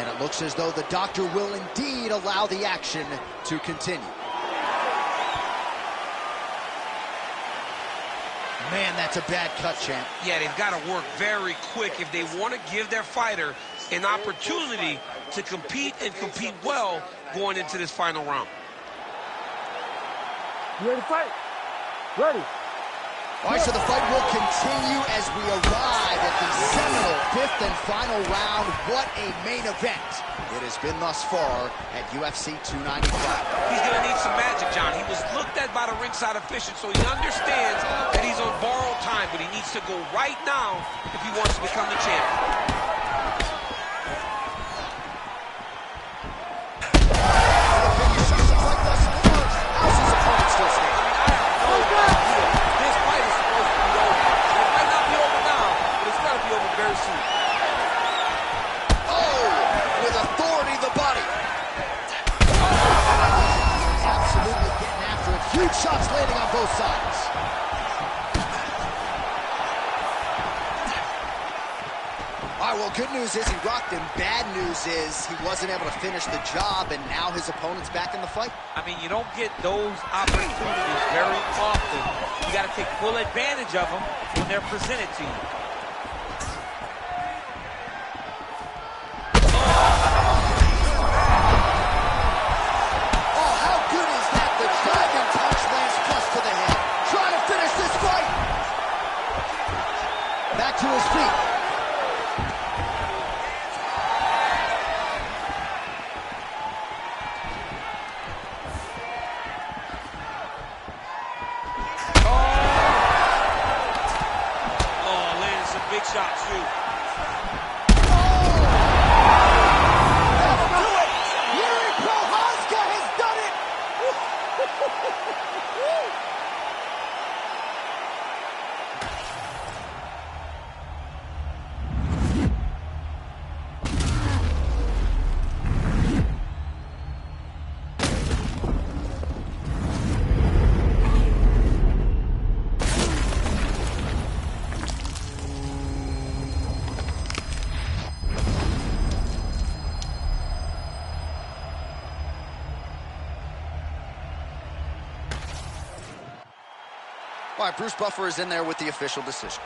And it looks as though the doctor will indeed allow the action to continue. Man, that's a bad cut, champ. Yeah, they've got to work very quick if they want to give their fighter an opportunity to compete and compete well going into this final round. You ready to fight? Ready. All right, so the fight will continue as we arrive at the seminal fifth and final round. What a main event it has been thus far at UFC 295. He's going to need some magic, John. He was looked at by the ringside official, so he understands that he's on borrowed time, but he needs to go right now if he wants to become the champion. Shots landing on both sides. All right, well, good news is he rocked him. Bad news is he wasn't able to finish the job, and now his opponent's back in the fight. I mean, you don't get those opportunities very often. You got to take full advantage of them when they're presented to you. To his feet. Oh, landed some big shots, too. Yuri Prochazka has done it! All right, Bruce Buffer is in there with the official decision.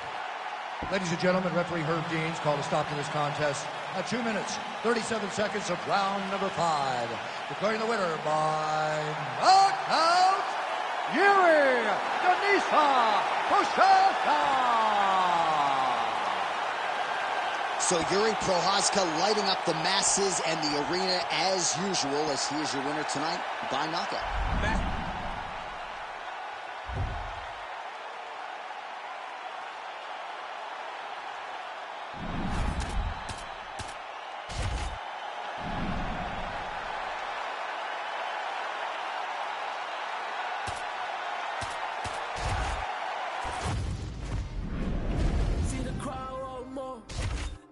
Ladies and gentlemen, referee Herb Deans called a stop to this contest at 2 minutes, 37 seconds of round number 5. Declaring the winner by knockout, Yuri Denisa Prochazka. So Yuri Prochazka lighting up the masses and the arena as usual, as he is your winner tonight by knockout.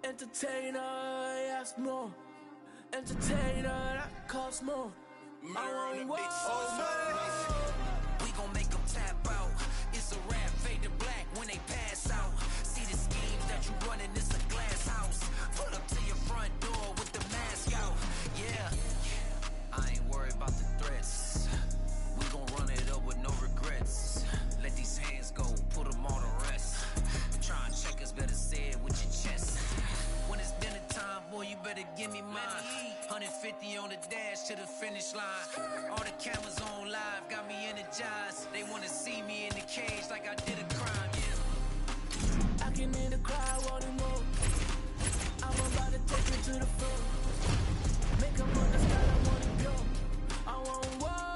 Entertainer, yes, more. Entertainer, that costs more. I want we gon' make them tap out. It's a rap, fade to black when they pass out. See the schemes that you running, it's a glass house. Pull up to your front door with the mask out. Yeah, I ain't worried about the threats. We gon' run it up with no regrets. Let these hands go, put them on the rest. Try and check us, better say it with your chest. When it's dinner time, boy, you better give me mine. 150 on the dash to the finish line. All the cameras on live, got me energized. They wanna see me in the cage like I did a crime, yeah. I can hear the crowd wanting more. I'm about to take it to the floor. Make them understand I wanna go. I want more.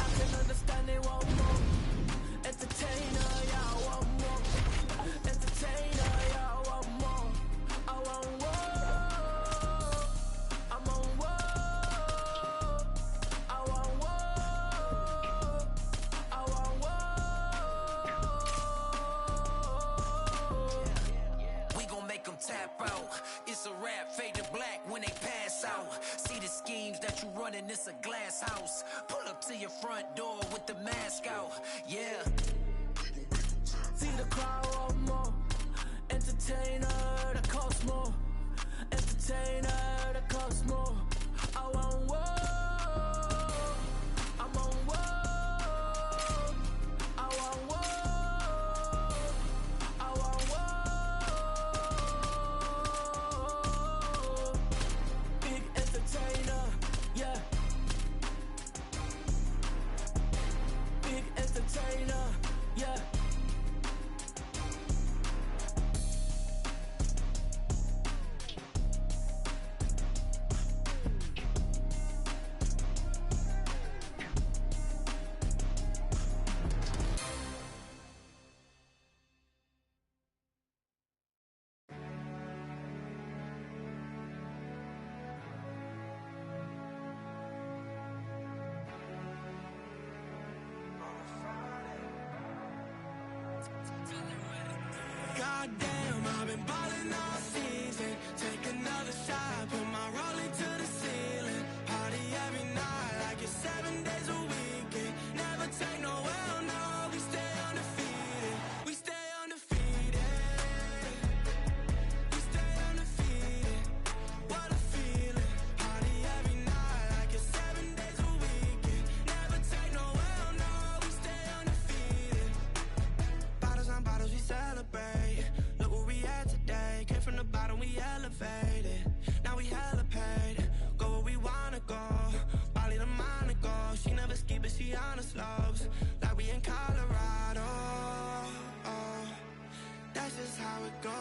I can understand they want more. Entertainer, yeah, I want more. Entertainer, yeah, I want more. I want more. I'm on war. I want war. I want war. We gon' make them tap out. It's a rap, fade to black when they pass out. See the schemes that you running, it's a glass house. Pull up to your front door with the mask out. Yeah. See the crowd want more. Entertainer, that costs more. Goddamn, I've been ballin' all season. Take another shot, put my rollie to the ceiling. Party every night like it's 7 days a weekend. Never take no L, no, we stay undefeated. We stay undefeated. We stay undefeated. What a feeling. Party every night like it's 7 days a weekend. Never take no L, no, we stay undefeated. Bottles on bottles, we celebrate. Look where we at today. Came from the bottom, we elevated. Now we hella paid. Go where we wanna go. Bali to Monaco. She never ski, but she on the slopes. Like we in Colorado. Oh, that's just how it goes.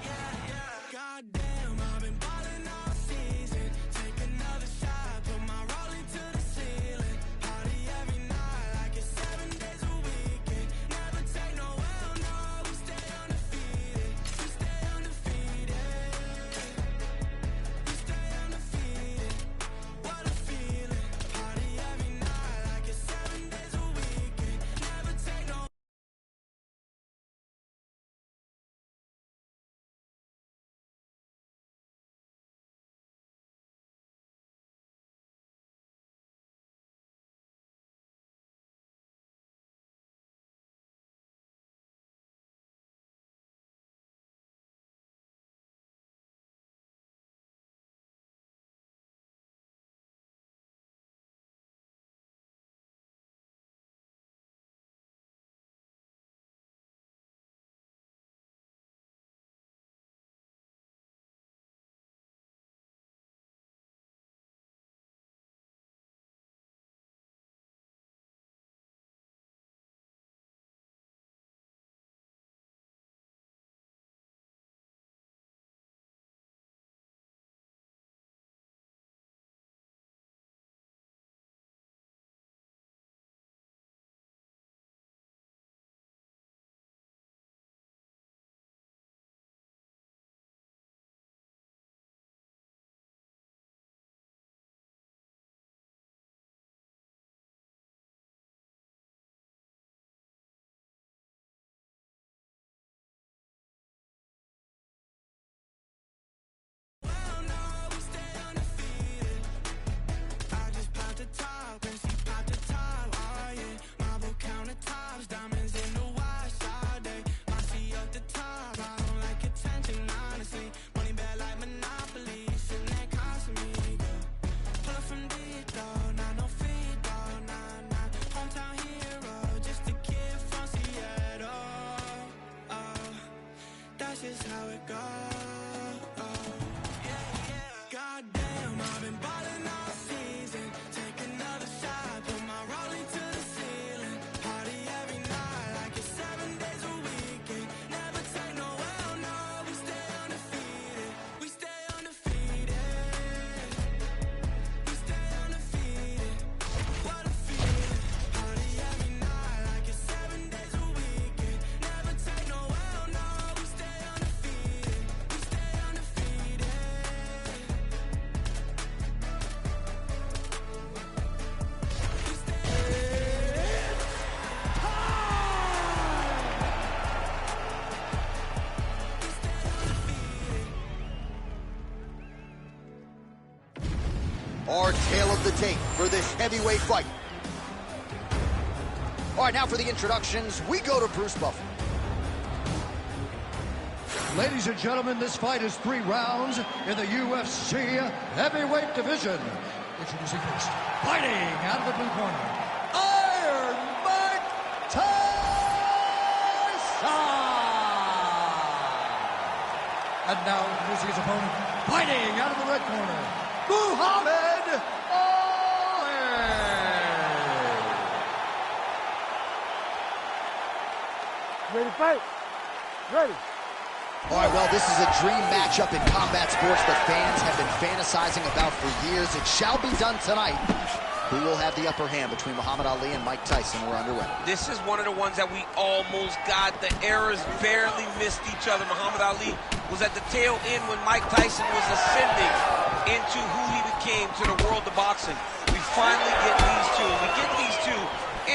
Yeah, yeah. Goddamn, I've been ballin' all season. Take another shot, put my rollie to the ceiling. Party every night like it's 7 days a weekend. Never take no L, no, we stay undefeated. We stay undefeated. We stay undefeated. What a feeling. Party every night like it's 7 days a weekend. Never take no is how it goes. Goddamn, I've been ballin' all season. Take another shot, put my rollie to the ceiling. Party every night like it's 7 days a weekend. Never take no L, no, we stay undefeated. We stay undefeated. We stay undefeated. What a feeling. Party every night like it's 7 days a weekend. Never take no L, no, we stay undefeated. We stay undefeated. Our tale of the tape for this heavyweight fight. All right, now for the introductions, we go to Bruce Buffer. Ladies and gentlemen, this fight is 3 rounds in the UFC heavyweight division. Introducing first, fighting out of the blue corner, Iron Mike Tyson! And now introducing his opponent, fighting out of the red corner, Muhammad Ali! Ready to fight? Ready. All right, well, this is a dream matchup in combat sports that fans have been fantasizing about for years. It shall be done tonight. Who will have the upper hand between Muhammad Ali and Mike Tyson? We're underway. This is one of the ones that we almost got. The errors barely missed each other. Muhammad Ali was at the tail end when Mike Tyson was ascending into who he became to the world of boxing. We finally get these two. We get these two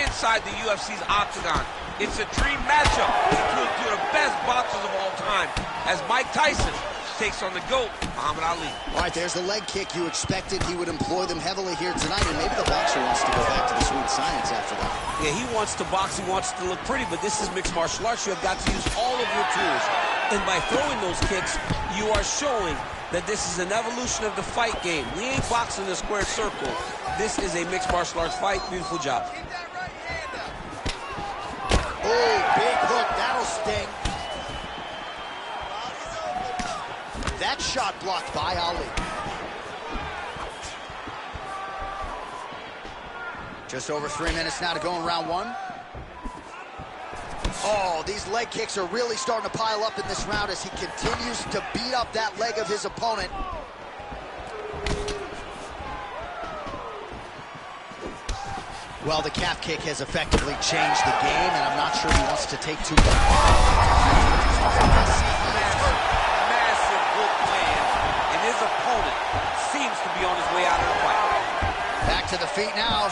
inside the UFC's octagon. It's a dream matchup between two of the best boxers of all time as Mike Tyson takes on the GOAT, Muhammad Ali. All right, there's the leg kick. You expected he would employ them heavily here tonight, and maybe the boxer wants to go back to the sweet science after that. Yeah, he wants to box, he wants to look pretty, but this is mixed martial arts. You have got to use all of your tools. And by throwing those kicks, you are showing that this is an evolution of the fight game. We ain't boxing a square circle. This is a mixed martial arts fight. Beautiful job. Oh, big hook. That'll sting. That shot blocked by Ali. Just over 3 minutes now to go in round one. Oh, these leg kicks are really starting to pile up in this round as he continues to beat up that leg of his opponent. Well, the calf kick has effectively changed the game, and I'm not sure he wants to take too much. Massive hook land, and his opponent seems to be on his way out of the fight. Back to the feet now.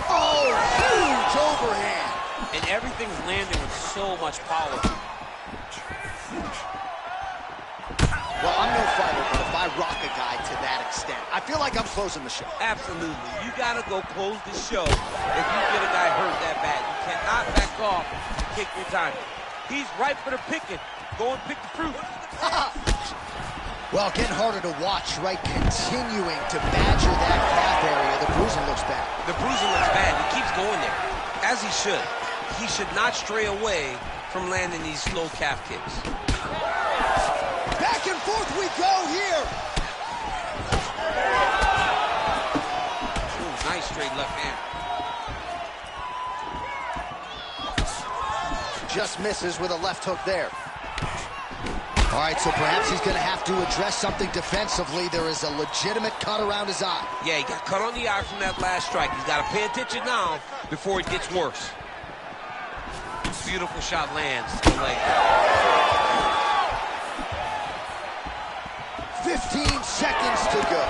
Oh, huge overhand. And everything's landing with so much power. Well, I'm no fighter, but if I rock a guy to that extent, I feel like I'm closing the show. Absolutely. You got to go close the show if you get a guy hurt that bad. You cannot back off and kick your time. He's ripe for the picking. Go and pick the fruit. Well, getting harder to watch, right? Continuing to badger that calf area. The bruising looks bad. The bruising looks bad. He keeps going there, as he should. He should not stray away from landing these slow calf kicks. Back and forth we go here. Ooh, nice straight left hand. Just misses with a left hook there. All right, so perhaps he's going to have to address something defensively. There is a legitimate cut around his eye. Yeah, he got cut on the eye from that last strike. He's got to pay attention now before it gets worse. Beautiful shot lands to the leg. 15 seconds to go.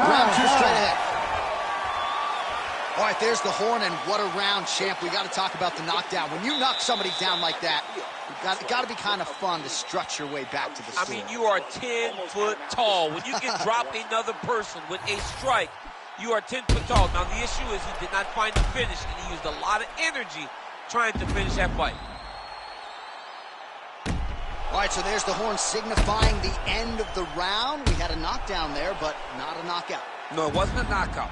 Round two straight ahead. All right, there's the horn, and what a round, champ. We got to talk about the knockdown. When you knock somebody down like that, it got to be kind of fun to strut your way back to the stool. I mean, you are 10 foot tall. When you can drop another person with a strike, you are 10 foot tall. Now, the issue is he did not find the finish, and he used a lot of energy trying to finish that fight. All right, so there's the horn signifying the end of the round. We had a knockdown there, but not a knockout. No, it wasn't a knockout,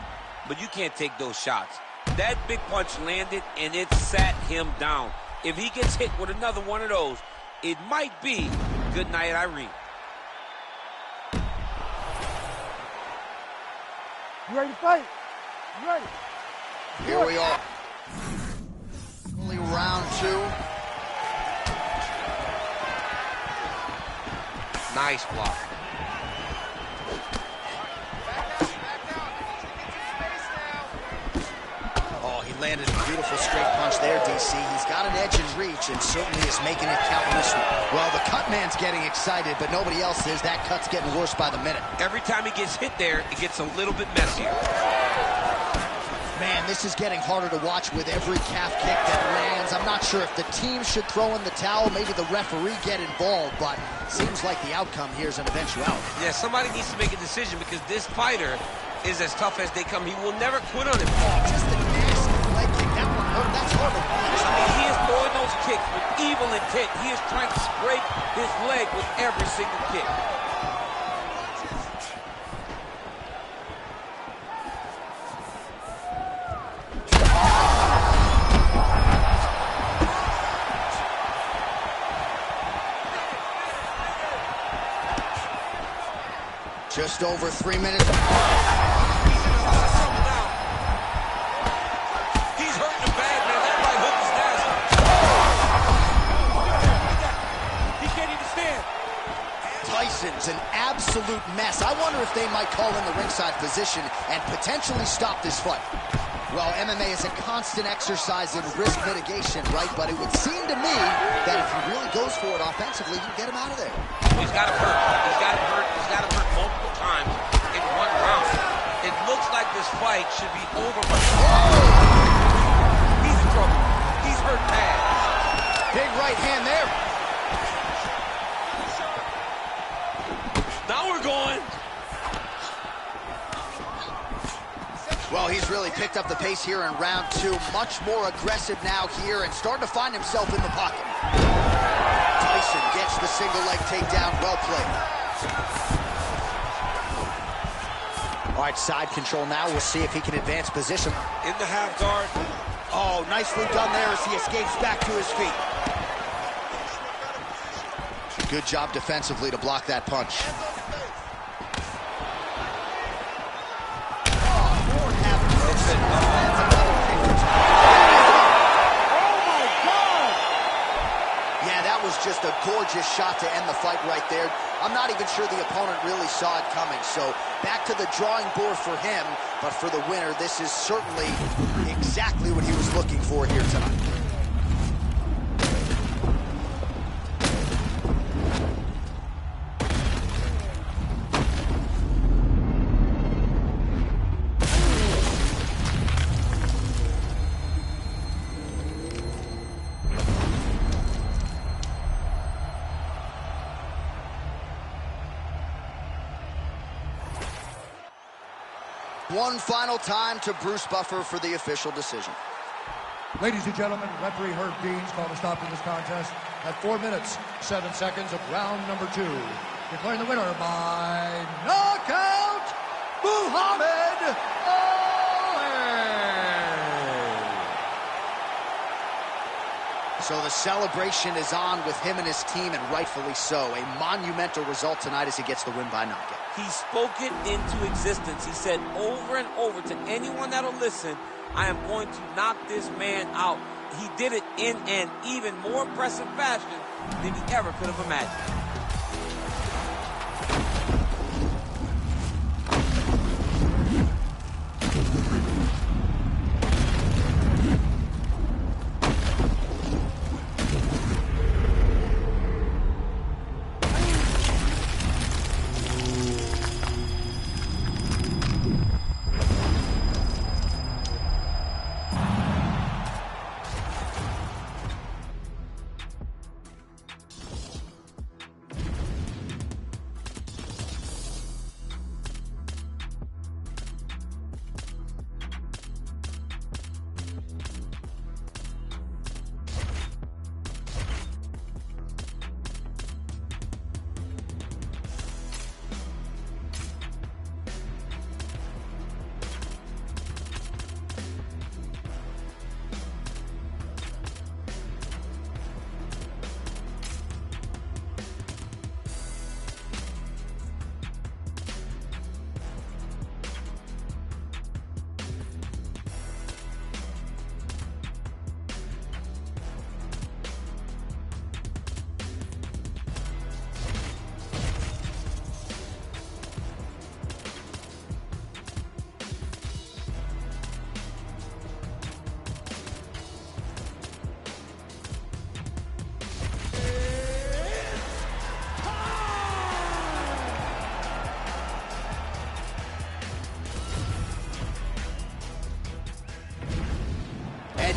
but you can't take those shots. That big punch landed, and it sat him down. If he gets hit with another one of those, it might be good night, Irene. You ready to fight? You ready? Here we are. Only round two. Nice block. Oh, he landed a beautiful straight punch there, DC. He's got an edge in reach and certainly is making it count in this one. Well, the cut man's getting excited, but nobody else is. That cut's getting worse by the minute. Every time he gets hit there, it gets a little bit messier. Man, this is getting harder to watch with every calf kick that lands. I'm not sure if the team should throw in the towel, maybe the referee get involved, but seems like the outcome here is an eventuality. Yeah, somebody needs to make a decision because this fighter is as tough as they come. He will never quit on it. Just a nasty leg kick. That one hurt. That's hard to watch. I mean, he is throwing those kicks with evil intent. He is trying to scrape his leg with every single kick. Just over 3 minutes. He's hurting him bad, man. That right hook is nasty. He can't even stand. Tyson's an absolute mess. I wonder if they might call in the ringside physician and potentially stop this fight. Well, MMA is a constant exercise in risk mitigation, right? But it would seem to me that if he really goes for it offensively, you can get him out of there. He's got him hurt. He's got him hurt. He's got him hurt multiple times in one round. It looks like this fight should be over. But he's in trouble. He's hurt bad. Big right hand there. Now we're going. Well, he's really picked up the pace here in round 2. Much more aggressive now here and starting to find himself in the pocket. Tyson gets the single leg takedown. Well played. All right, side control now. We'll see if he can advance position. In the half guard. Oh, nicely done there as he escapes back to his feet. Good job defensively to block that punch. Yeah, that was just a gorgeous shot to end the fight right there. I'm not even sure the opponent really saw it coming. So back to the drawing board for him. But for the winner, this is certainly exactly what he was looking for here tonight. One final time to Bruce Buffer for the official decision. Ladies and gentlemen, referee Herb Deans called a stop to this contest at 4 minutes, 7 seconds of round number 2. Declaring the winner by knockout, Muhammad Ali! So the celebration is on with him and his team, and rightfully so. A monumental result tonight as he gets the win by knockout. He spoke it into existence. He said over and over to anyone that'll listen, I am going to knock this man out. He did it in an even more impressive fashion than he ever could have imagined.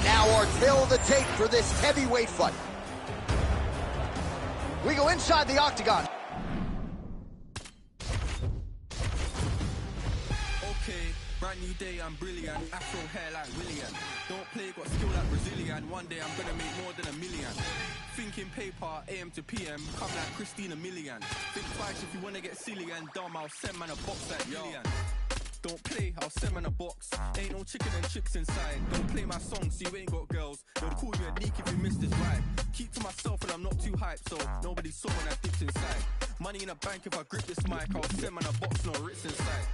Our tail of the tape for this heavyweight fight. We go inside the octagon. Okay, brand new day, I'm brilliant. Afro hair like William. Don't play, got skill like Brazilian. One day I'm gonna make more than $1 million. Thinking paper, AM to PM, come like Christina Milian. Think twice if you wanna get silly and dumb, I'll send man a box like Million. Don't play, I'll send man a box. Ain't no chicken and chips inside. Don't play my song so you ain't got girls. They'll call you a neek if you miss this vibe. Keep to myself and I'm not too hyped, so nobody saw when I dipped inside. Money in a bank if I grip this mic. I'll send man a box, no Ritz inside.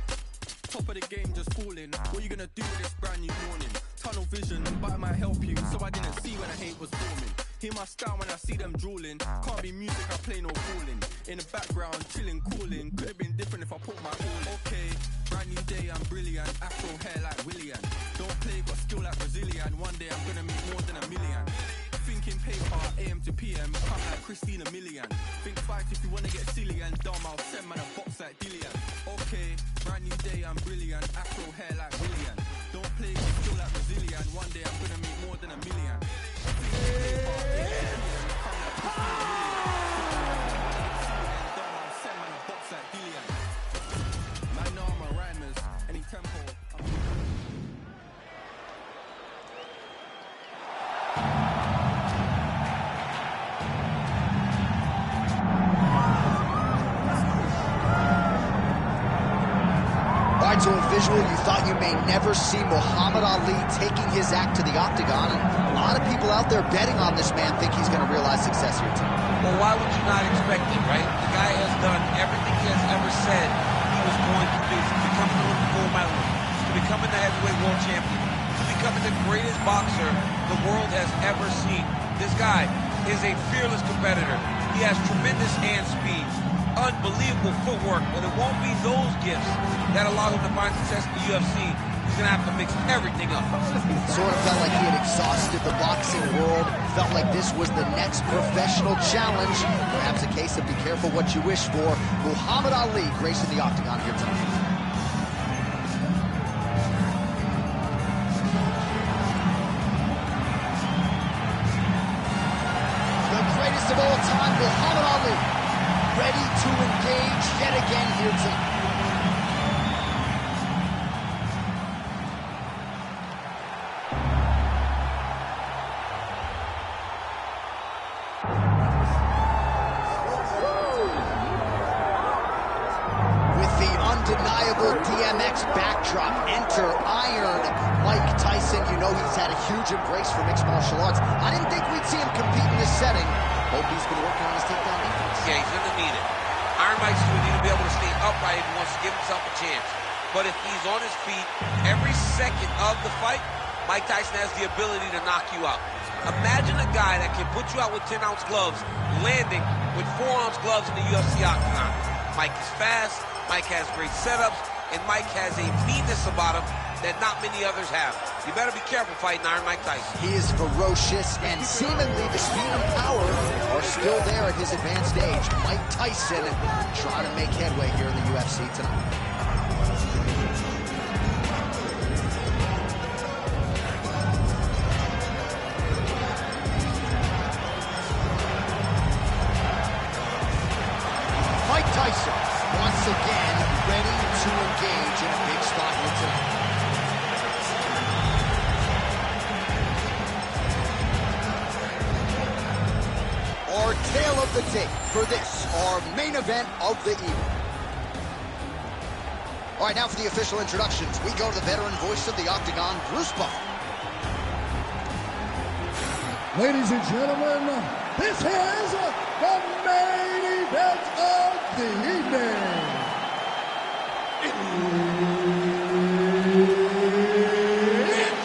Top of the game just falling. What you gonna do with this brand new morning? Tunnel vision, but it might help you. So I didn't see when the hate was forming. Hear my style when I see them drooling. Can't be music, I play no fooling. In the background, chilling, cooling. Could have been different if I put my all in. Okay, brand new day, I'm brilliant. Afro hair like Willian. Don't play, got skill like Brazilian. One day I'm gonna make more than $1 million. Thinking paper, AM to PM. Come like Christina Milian. Think fight if you wanna get silly and dumb. I'll send man a box like Dillian. Okay, brand new day, I'm brilliant. Afro hair like Willian. Don't play, got skill like Brazilian. One day I'm gonna make more than $1 million. To a visual you thought you may never see Muhammad Ali taking his act to the octagon, and a lot of people out there betting on this man think he's going to realize success here tonight. Well, why would you not expect it, right? The guy has done everything he has ever said he was going to do, from becoming the gold medalist, to becoming the heavyweight world champion, to becoming the greatest boxer the world has ever seen. This guy is a fearless competitor. He has tremendous hand speed, unbelievable footwork, but it won't be those gifts that allow him to find success in the UFC. He's going to have to mix everything up. Sort of felt like he had exhausted the boxing world, felt like this was the next professional challenge. Perhaps a case of be careful what you wish for. Muhammad Ali gracing the octagon here tonight. The greatest of all time, Muhammad Ali, ready to engage yet again here tonight. Undeniable DMX backdrop. Enter Iron Mike Tyson. You know he's had a huge embrace for mixed martial arts. I didn't think we'd see him compete in this setting. Hope he's been working on his takedown defense. Yeah, he's going to need it. Iron Mike's going to need to be able to stay upright if he wants to give himself a chance. But if he's on his feet every second of the fight, Mike Tyson has the ability to knock you out. Imagine a guy that can put you out with 10-ounce gloves, landing with 4-ounce gloves in the UFC octagon. Mike is fast. Mike has great setups, and Mike has a meanness about him that not many others have. You better be careful fighting Iron Mike Tyson. He is ferocious, and seemingly the speed and power are still there at his advanced age. Mike Tyson trying to make headway here in the UFC tonight. Mike Tyson, once again, ready to engage in a big spot here tonight. Our tale of the tape for this, our main event of the evening. All right, now for the official introductions, we go to the veteran voice of the Octagon, Bruce Buffer. Ladies and gentlemen, this is the main event of the evening. It's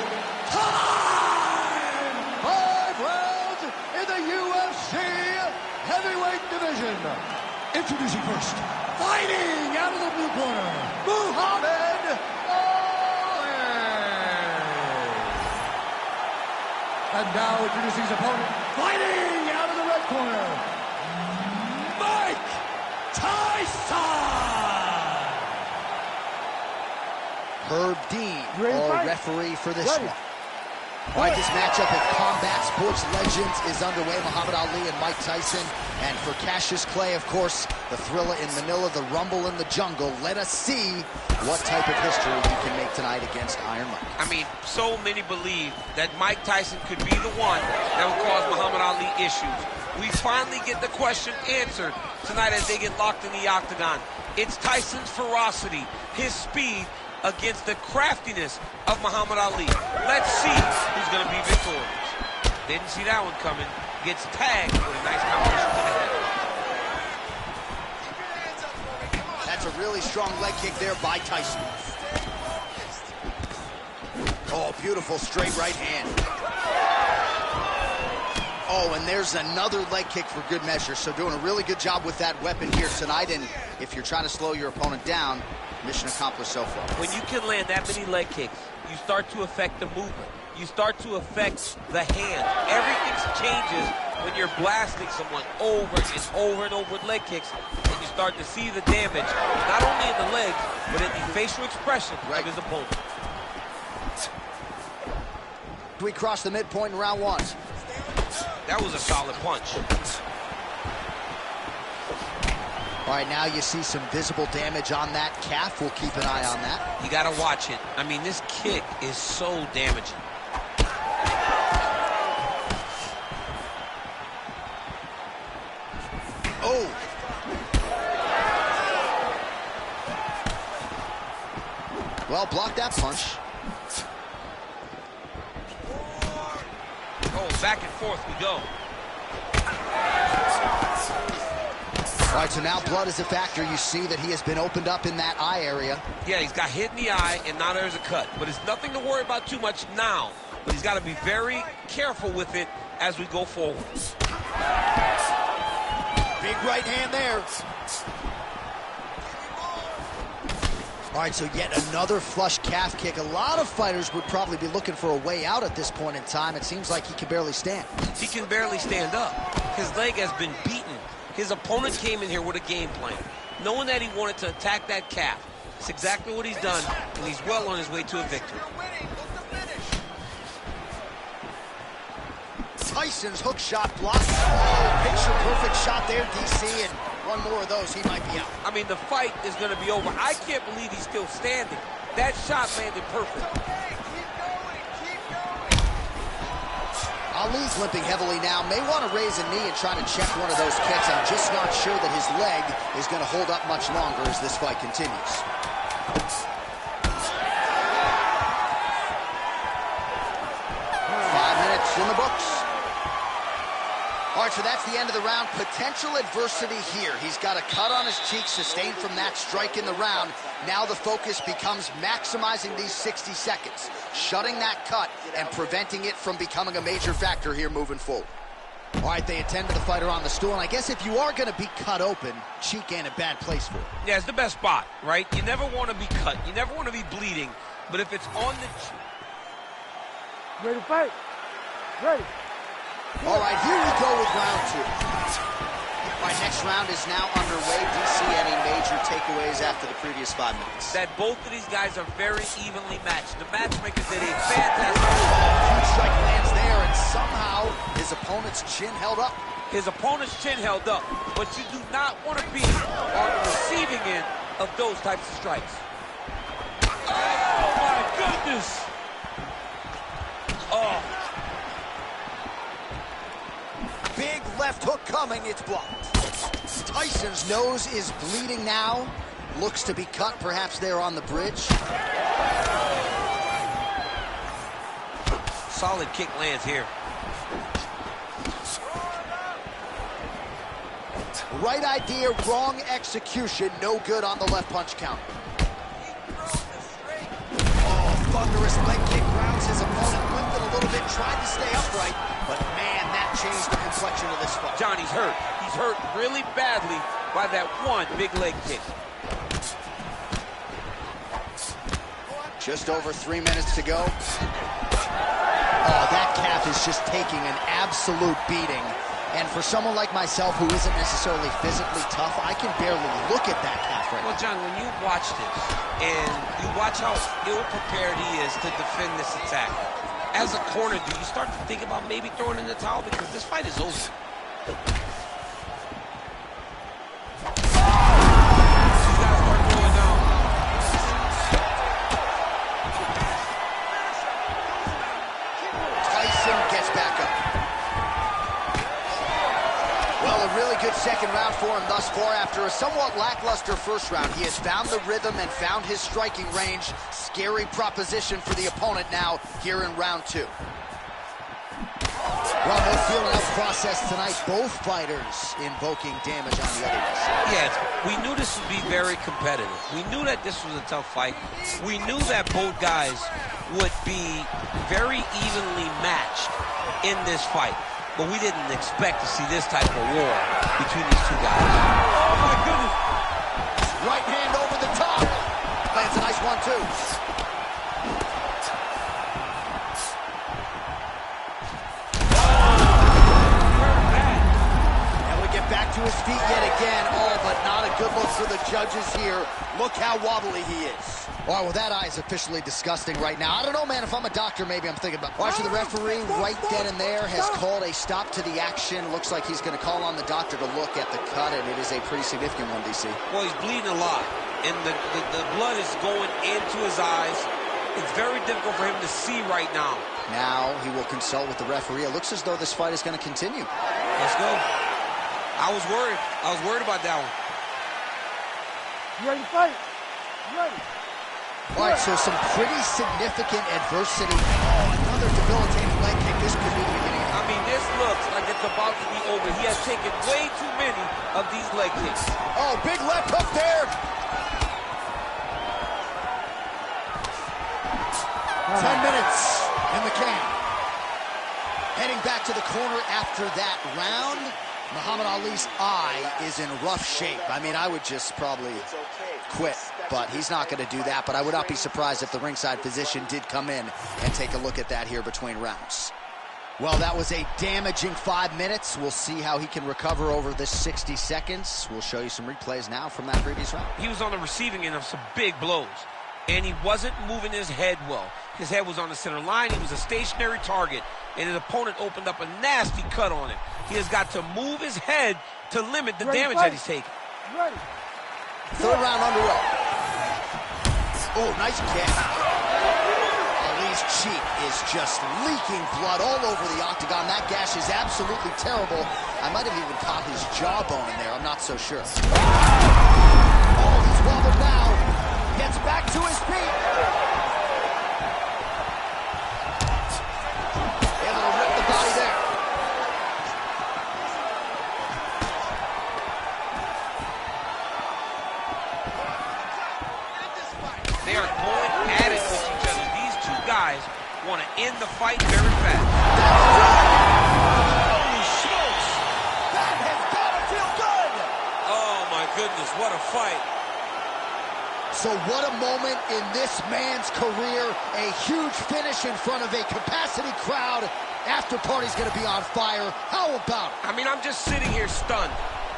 time! 5 rounds in the UFC heavyweight division. Introducing first, fighting out of the blue corner, Muhammad Ali. And now introducing his opponent, fighting out of the red corner, Mike Tyson. Herb Dean, our referee for this one. All right, this matchup of combat sports legends is underway. Muhammad Ali and Mike Tyson. And for Cassius Clay, of course, the Thrilla in Manila, the Rumble in the Jungle. Let us see what type of history he can make tonight against Iron Mike. I mean, so many believe that Mike Tyson could be the one that would cause Muhammad Ali issues. We finally get the question answered tonight as they get locked in the octagon. It's Tyson's ferocity, his speed, against the craftiness of Muhammad Ali. Let's see who's going to be victorious. Didn't see that one coming. Gets tagged with a nice combination to the head. That's a really strong leg kick there by Tyson. Oh, beautiful straight right hand. Oh, and there's another leg kick for good measure. So doing a really good job with that weapon here tonight. And if you're trying to slow your opponent down, mission accomplished so far. When you can land that many leg kicks, you start to affect the movement. You start to affect the hand. Everything changes when you're blasting someone over and over and over with leg kicks, and you start to see the damage, not only in the legs, but in the facial expression of his opponent. We cross the midpoint in round one. That was a solid punch. All right, now you see some visible damage on that calf. We'll keep an eye on that. You got to watch it. I mean, this kick is so damaging. Oh. Well, block that punch. Oh, back and forth we go. All right, so now blood is a factor. You see that he has been opened up in that eye area. Yeah, he's got hit in the eye, and now there's a cut. But it's nothing to worry about too much now. But he's got to be very careful with it as we go forward. Big right hand there. All right, so yet another flush calf kick. A lot of fighters would probably be looking for a way out at this point in time. It seems like he can barely stand. He can barely stand up. His leg has been beaten. His opponent came in here with a game plan, knowing that he wanted to attack that calf. It's exactly what he's done, and he's well on his way to a victory. Tyson's hook shot blocked. Oh, picture-perfect shot there, DC, and one more of those, he might be out. I mean, the fight is going to be over. I can't believe he's still standing. That shot landed perfect. Ali's limping heavily now. May want to raise a knee and try to check one of those kicks. I'm just not sure that his leg is going to hold up much longer as this fight continues. 5 minutes in the books. All right, so that's the end of the round. Potential adversity here. He's got a cut on his cheek sustained from that strike in the round. Now the focus becomes maximizing these 60 seconds, shutting that cut and preventing it from becoming a major factor here moving forward. All right, they attend to the fighter on the stool, and I guess if you are going to be cut open, cheek ain't a bad place for it. Yeah, it's the best spot, right? You never want to be cut. You never want to be bleeding. But if it's on the... Ready to fight? Ready. All right, here we go with round two. All right, next round is now underway. Do you see any major takeaways after the previous 5 minutes? That both of these guys are very evenly matched. The matchmakers did a fantastic job. Huge strike lands there, and somehow his opponent's chin held up. His opponent's chin held up, but you do not want to be on the receiving end of those types of strikes. Oh, my goodness. Oh. Big left hook coming, it's blocked. Tyson's nose is bleeding now. Looks to be cut, perhaps there on the bridge. Solid kick lands here. Right idea, wrong execution. No good on the left punch counter. Oh, thunderous leg kick grounds his opponent. Limped it a little bit, tried to stay upright, but man, that changed the complexion of this fight. Johnny's hurt. He's hurt really badly by that one big leg kick. Just over 3 minutes to go. Oh, that calf is just taking an absolute beating. And for someone like myself who isn't necessarily physically tough, I can barely look at that calf right Well, now. John, when you watch this and you watch how ill-prepared he is to defend this attack, as a corner, do you start to think about maybe throwing in the towel? Because this fight is over. Good second round for him thus far. After a somewhat lackluster first round, he has found the rhythm and found his striking range. Scary proposition for the opponent now here in round two. Well, no feeling out process tonight. Both fighters invoking damage on the other side. Yes, we knew this would be very competitive. We knew that this was a tough fight. We knew that both guys would be very evenly matched in this fight. but we didn't expect to see this type of war between these two guys. Oh, my goodness. Right hand over the top. Lands a nice 1-2. Back to his feet yet again. Oh, but not a good look for the judges here. Look how wobbly he is. All right, well, that eye is officially disgusting right now. I don't know, man. If I'm a doctor, maybe I'm thinking about... All right, so the referee right then and there has called a stop to the action. Looks like he's going to call on the doctor to look at the cut, and it is a pretty significant one, DC. Well, he's bleeding a lot, and the blood is going into his eyes. It's very difficult for him to see right now. Now he will consult with the referee. It looks as though this fight is going to continue. Let's go. I was worried. I was worried about that one. You ready to fight? You ready? All right, so some pretty significant adversity. Oh, another debilitating leg kick. This could be the beginning. I mean, this looks like it's about to be over. He has taken way too many of these leg kicks. Oh, big left hook there. 10 minutes in the can. Heading back to the corner after that round. Muhammad Ali's eye is in rough shape. I mean, I would just probably quit, but he's not going to do that. But I would not be surprised if the ringside physician did come in and take a look at that here between rounds. Well, that was a damaging 5 minutes. We'll see how he can recover over this 60 seconds. We'll show you some replays now from that previous round. He was on the receiving end of some big blows, and he wasn't moving his head well. His head was on the center line. He was a stationary target, and his opponent opened up a nasty cut on him. He has got to move his head to limit the damage that he's taking. Ready. Third round underway. Oh, nice kick. Ali's cheek is just leaking blood all over the octagon. That gash is absolutely terrible. I might have even caught his jawbone in there. I'm not so sure. Oh, he's wobbled now. Gets back to his feet. Able to rip the body there. They are going at it with each other. These two guys want to end the fight very fast. Holy smokes! That has got to feel good! Oh, my goodness, what a fight. So what a moment in this man's career. A huge finish in front of a capacity crowd. After party's going to be on fire. How about it? I mean, I'm just sitting here stunned,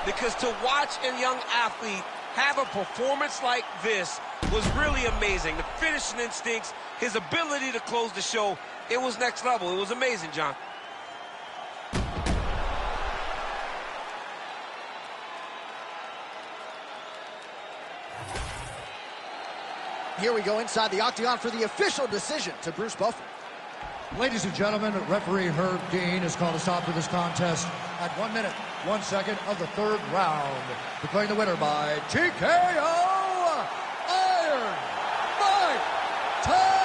because to watch a young athlete have a performance like this was really amazing. The finishing instincts, his ability to close the show, it was next level. It was amazing, John. Here we go inside the octagon for the official decision to Bruce Buffer. Ladies and gentlemen, referee Herb Dean has called a stop to this contest at 1 minute, 1 second of the third round. Declaring the winner by TKO, Iron Mike Tyson!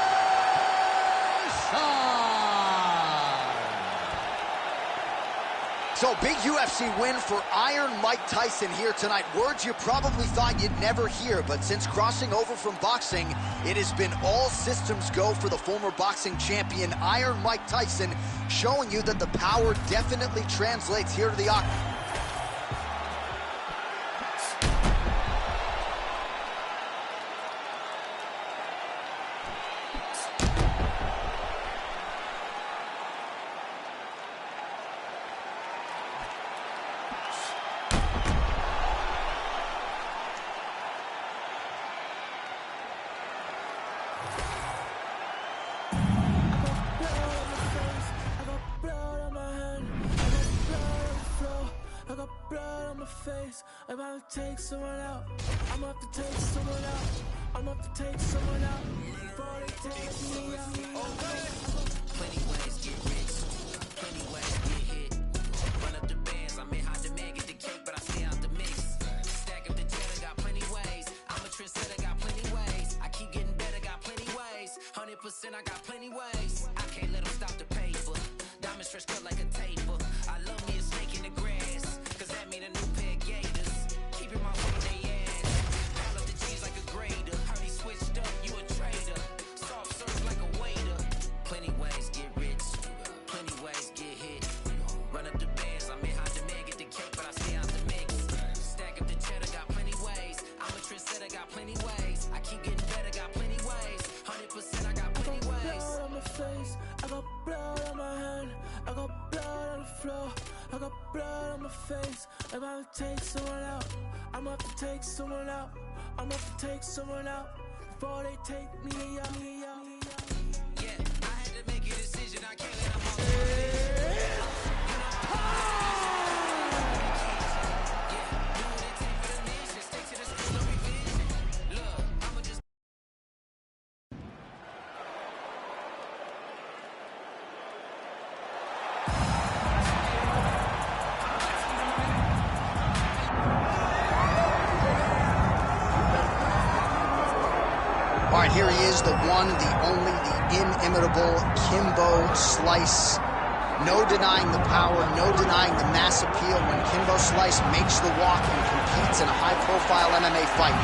So big UFC win for Iron Mike Tyson here tonight. Words you probably thought you'd never hear, but since crossing over from boxing, it has been all systems go for the former boxing champion Iron Mike Tyson, showing you that the power definitely translates here to the octagon. I'm about to take someone out. I'm about to take someone out. I'm about to take someone out. Before they take me out. Plenty ways get rich, plenty ways get hit. Run up the bands, I'm in high demand, get the cake, but I stay out the mix. Stack up the cheddar, got plenty ways. I'm a trendsetter, got plenty ways. I keep getting better, got plenty ways. 100%, I got plenty ways. I can't let them stop the paper. Diamond stretch cut like a taper. I love me a snake in the grass, cause that mean a new pair of gators. Keeping my foot on their ass. Pile up the cheese like a grater. Heard he switched up, you a traitor. Soft serve like a waiter. Plenty ways get rich. got plenty ways. I keep getting better, got plenty ways. 100%, I got plenty ways. Blood on my face, I got blood on my hand, I got blood on the floor, I got blood on my face. If I take someone out, I'm about to take someone out, I'm about to take someone out before they take me out. Yeah, I had to make a decision. I can't let them all. All right, here he is, the one, the only, the inimitable Kimbo Slice. No denying the power, no denying the mass appeal. When Kimbo Slice makes the walk and competes in a high-profile MMA fight,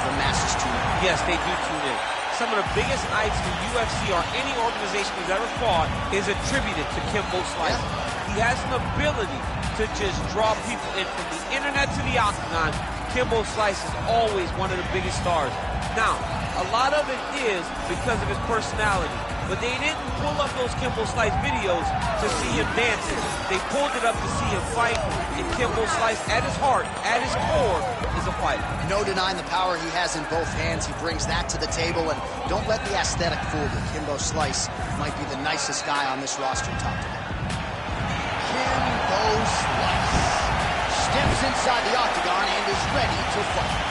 the masses tune in. Yes, they do tune in. Some of the biggest nights the UFC or any organization who's ever fought is attributed to Kimbo Slice. Yeah. He has an ability to just draw people in from the internet to the octagon. Kimbo Slice is always one of the biggest stars. Now, a lot of it is because of his personality, but they didn't pull up those Kimbo Slice videos to see him dancing. They pulled it up to see him fight, and Kimbo Slice, at his heart, at his core, is a fighter. No denying the power he has in both hands. He brings that to the table, and don't let the aesthetic fool you. Kimbo Slice might be the nicest guy on this roster, top to bottom. Kimbo Slice steps inside the octagon and is ready to fight.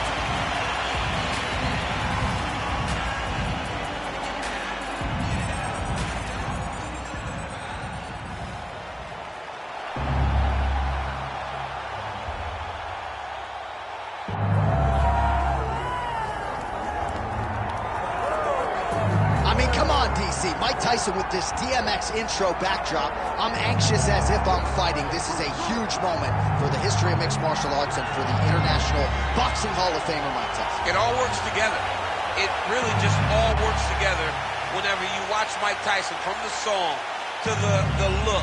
Come on, DC. Mike Tyson with this DMX intro backdrop. I'm anxious as if I'm fighting. This is a huge moment for the history of mixed martial arts and for the International Boxing Hall of Famer Mike Tyson. It all works together. It really just all works together whenever you watch Mike Tyson, from the song to the look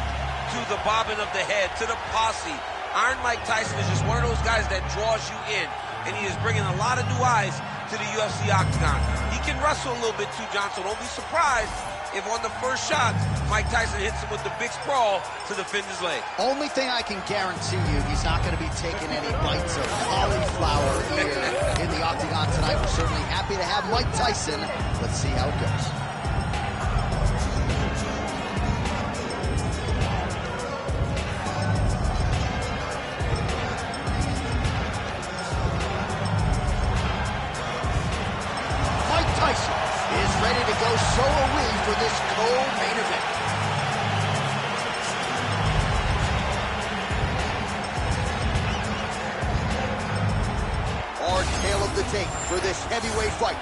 to the bobbing of the head to the posse. Iron Mike Tyson is just one of those guys that draws you in, and he is bringing a lot of new eyes to the UFC octagon. He can wrestle a little bit too, John, so don't be surprised if on the first shot, Mike Tyson hits him with the big sprawl to defend his leg. Only thing I can guarantee you, he's not going to be taking any bites of cauliflower here in the octagon tonight. We're certainly happy to have Mike Tyson. Let's see how it goes. Tyson is ready to go, so are we, for this co-main event. Our tale of the tape for this heavyweight fight.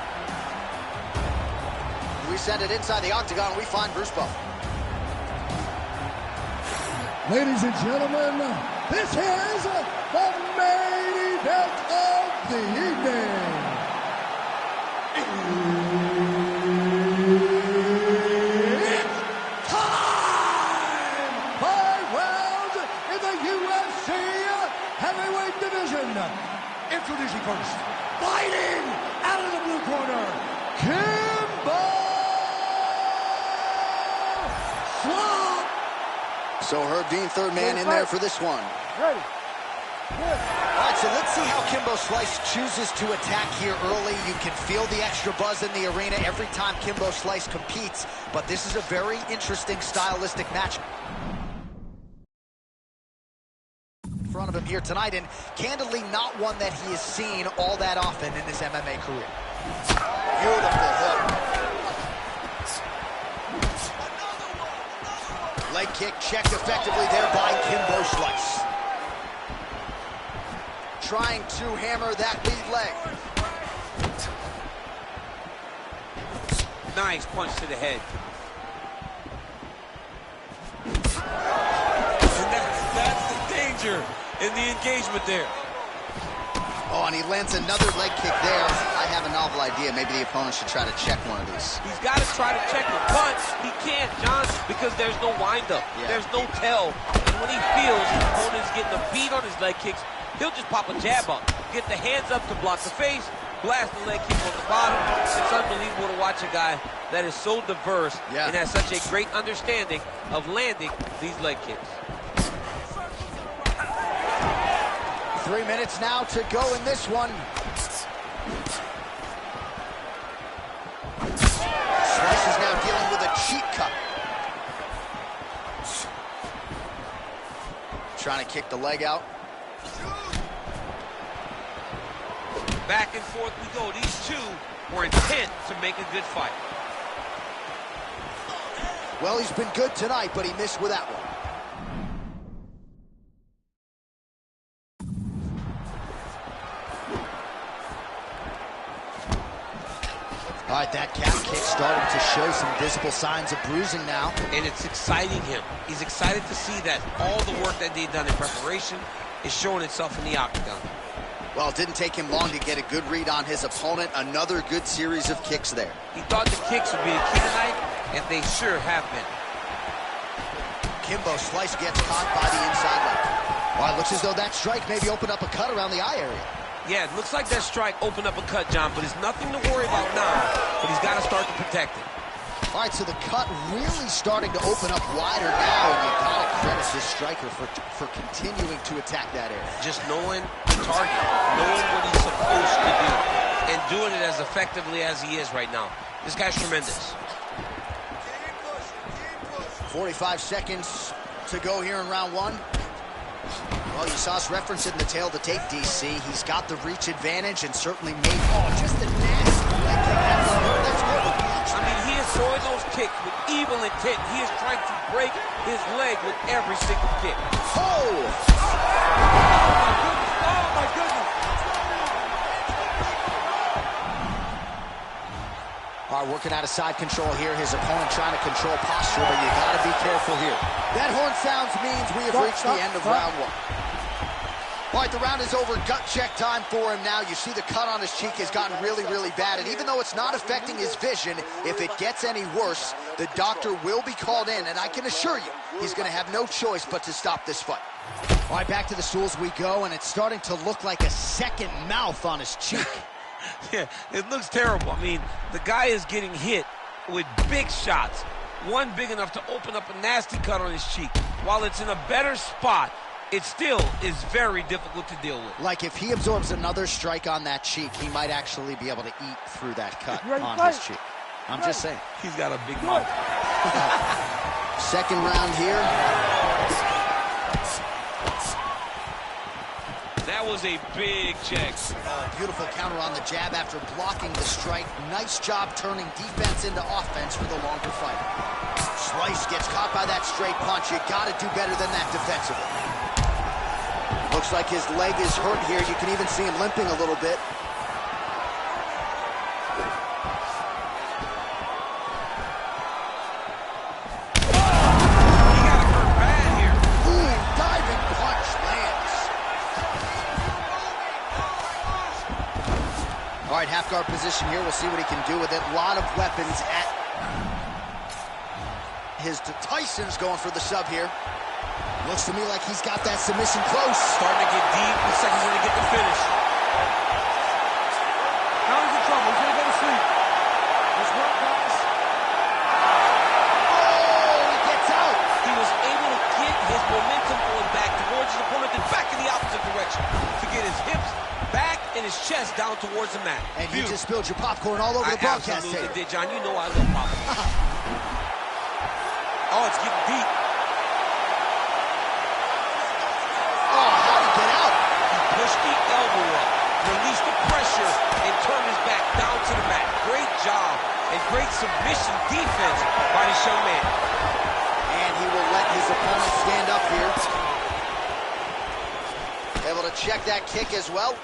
We send it inside the octagon, we find Bruce Buffer. Ladies and gentlemen, this is the main event of the evening. It's time! 5 rounds in the UFC heavyweight division. Introducing first, fighting out of the blue corner, Kimbo Slice. So Herb Dean, third man in there for this one. Ready. All right, so let's see how Kimbo Slice chooses to attack here early. You can feel the extra buzz in the arena every time Kimbo Slice competes, but this is a very interesting stylistic match in front of him here tonight, and candidly not one that he has seen all that often in his MMA career. Beautiful hook. Leg kick checked effectively there by Kimbo Slice. Trying to hammer that lead leg. Nice punch to the head. And that's the danger in the engagement there. Oh, and he lands another leg kick there. I have a novel idea. Maybe the opponent should try to check one of these. He's got to try to check the punch. He can't, John, because there's no windup. Yeah. There's no tell. And when he feels his opponent's getting a beat on his leg kicks, he'll just pop a jab up, get the hands up to block the face, blast the leg kick on the bottom. It's unbelievable to watch a guy that is so diverse and has such a great understanding of landing these leg kicks. 3 minutes now to go in this one. Slice is now dealing with a cheek cut. Trying to kick the leg out. Back and forth we go. These two were intent to make a good fight. Well, he's been good tonight, but he missed with that one. All right, that calf kick starting to show some visible signs of bruising now. And it's exciting him. He's excited to see that all the work that they've done in preparation is showing itself in the octagon. Well, it didn't take him long to get a good read on his opponent. Another good series of kicks there. He thought the kicks would be the key tonight, and they sure have been. Kimbo Slice gets caught by the inside leg. Well, it looks as though that strike maybe opened up a cut around the eye area. Yeah, it looks like that strike opened up a cut, John, but it's nothing to worry about now, but he's got to start to protect it. All right, so the cut really starting to open up wider now, and you got to credit this striker for continuing to attack that area. Just knowing the target, knowing what he's supposed to do, and doing it as effectively as he is right now. This guy's tremendous. 45 seconds to go here in round one. Well, you saw us referencing the tail of the tape, DC. He's got the reach advantage and certainly made, just a nasty leg kick. That's good. I mean, he is throwing those kicks with evil intent. He is trying to break his leg with every single kick. Oh! Oh, my goodness. All right, working out of side control here. His opponent trying to control posture, but you got to be careful here. That horn sounds means we have reached the end of round one. All right, the round is over. Gut check time for him now. You see the cut on his cheek has gotten really, really bad. And even though it's not affecting his vision, if it gets any worse, the doctor will be called in. And I can assure you, he's going to have no choice but to stop this fight. All right, back to the stools we go. And it's starting to look like a second mouth on his cheek. Yeah, it looks terrible. I mean, the guy is getting hit with big shots. One big enough to open up a nasty cut on his cheek. While it's in a better spot, it still is very difficult to deal with. Like if he absorbs another strike on that cheek, he might actually be able to eat through that cut on his cheek. I'm just saying. He's got a big mouth. Second round here. That was a big check. Beautiful counter on the jab after blocking the strike. Nice job turning defense into offense for the longer fight. Slice gets caught by that straight punch. You got to do better than that defensively. Looks like his leg is hurt here. You can even see him limping a little bit. He got hurt bad here. Ooh, diving punch lands. All right, half guard position here. We'll see what he can do with it. A lot of weapons at his. Tyson's going for the sub here. Looks to me like he's got that submission close. Starting to get deep. Looks like he's going to get the finish. Now he's in trouble. He's going to go to sleep. Let's work, guys. Oh, he gets out. He was able to get his momentum going back towards his opponent and back in the opposite direction to get his hips back and his chest down towards the mat. And you just spilled your popcorn all over the broadcast absolutely table. did, John. You know I love popcorn. Oh, it's getting deep. Push the elbow up, release the pressure, and turn his back down to the mat. Great job and great submission defense by this young man. And he will let his opponent stand up here. Able to check that kick as well.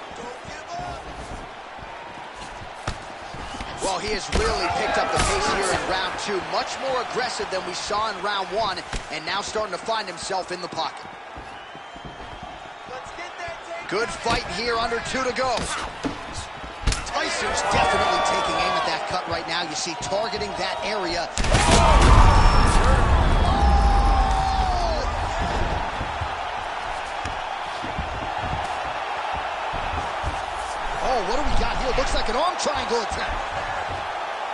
Well, he has really picked up the pace here in round two. Much more aggressive than we saw in round one, and now starting to find himself in the pocket. Good fight here, under 2 to go. Tyson's definitely taking aim at that cut right now. You see targeting that area. Oh, what do we got here? Looks like an arm triangle attack.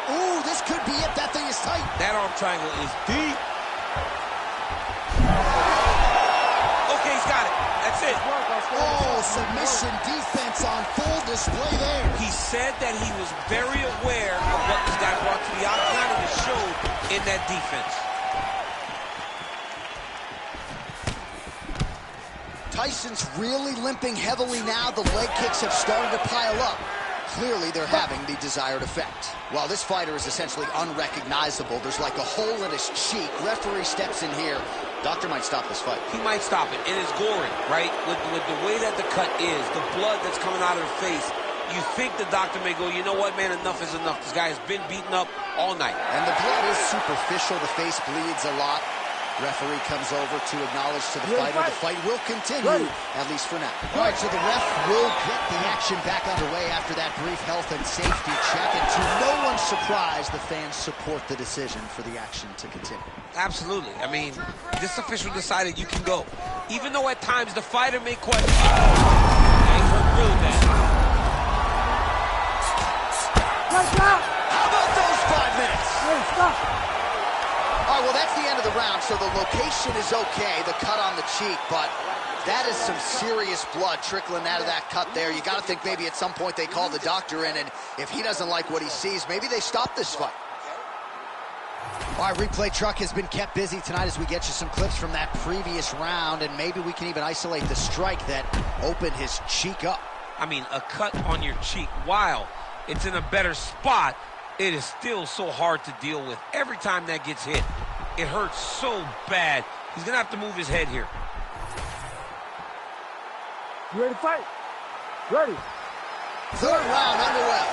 Ooh, this could be it. That thing is tight. That arm triangle is deep. Okay, he's got it. That's it. Oh, submission defense on full display there. He said that he was very aware of what this guy brought to the octagon, and it showed in that defense. Tyson's really limping heavily now. The leg kicks have started to pile up. Clearly, they're having the desired effect. While this fighter is essentially unrecognizable, there's like a hole in his cheek. Referee steps in here. Doctor might stop this fight. He might stop it. It is gory, right? With the way that the cut is, the blood that's coming out of the face, you think the doctor may go, you know what, man, enough is enough. This guy has been beaten up all night. And the blood is superficial. The face bleeds a lot. Referee comes over to acknowledge to the fighter. The fight will continue, at least for now. All right, so the ref will get the action back underway after that brief health and safety check. And to no one's surprise, the fans support the decision for the action to continue. Absolutely. I mean, this official decided you can go. Even though at times the fighter may question. He hurt really bad. How about those 5 minutes? Hey, stop. All right, well, that's the end of the round, so the location is okay, the cut on the cheek, but that is some serious blood trickling out of that cut there. You got to think maybe at some point they call the doctor in, and if he doesn't like what he sees, maybe they stop this fight. All right, replay truck has been kept busy tonight as we get you some clips from that previous round, and maybe we can even isolate the strike that opened his cheek up. I mean, a cut on your cheek, while it's in a better spot, it is still so hard to deal with. Every time that gets hit, it hurts so bad. He's going to have to move his head here. You ready to fight? Ready. Third round underway.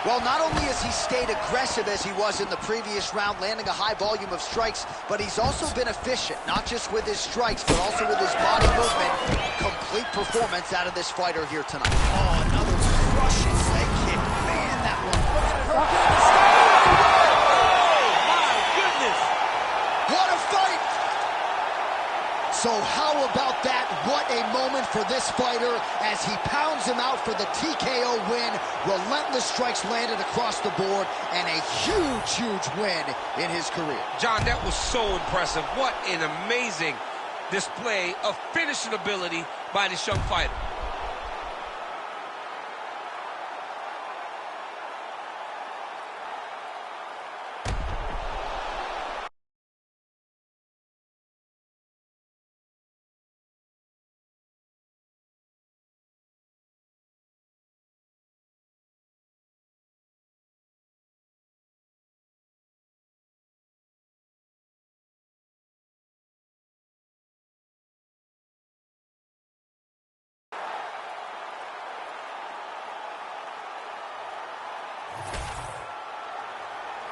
Well, not only has he stayed aggressive as he was in the previous round, landing a high volume of strikes, but he's also been efficient, not just with his strikes, but also with his body movement. Complete performance out of this fighter here tonight. Oh, another crushing leg kick. Man, that one. Oh, my goodness. What a fight! So how about that? What a moment for this fighter as he pounds him out for the TKO win. Relentless strikes landed across the board and a huge, huge win in his career. John, that was so impressive. What an amazing display of finishing ability by this young fighter.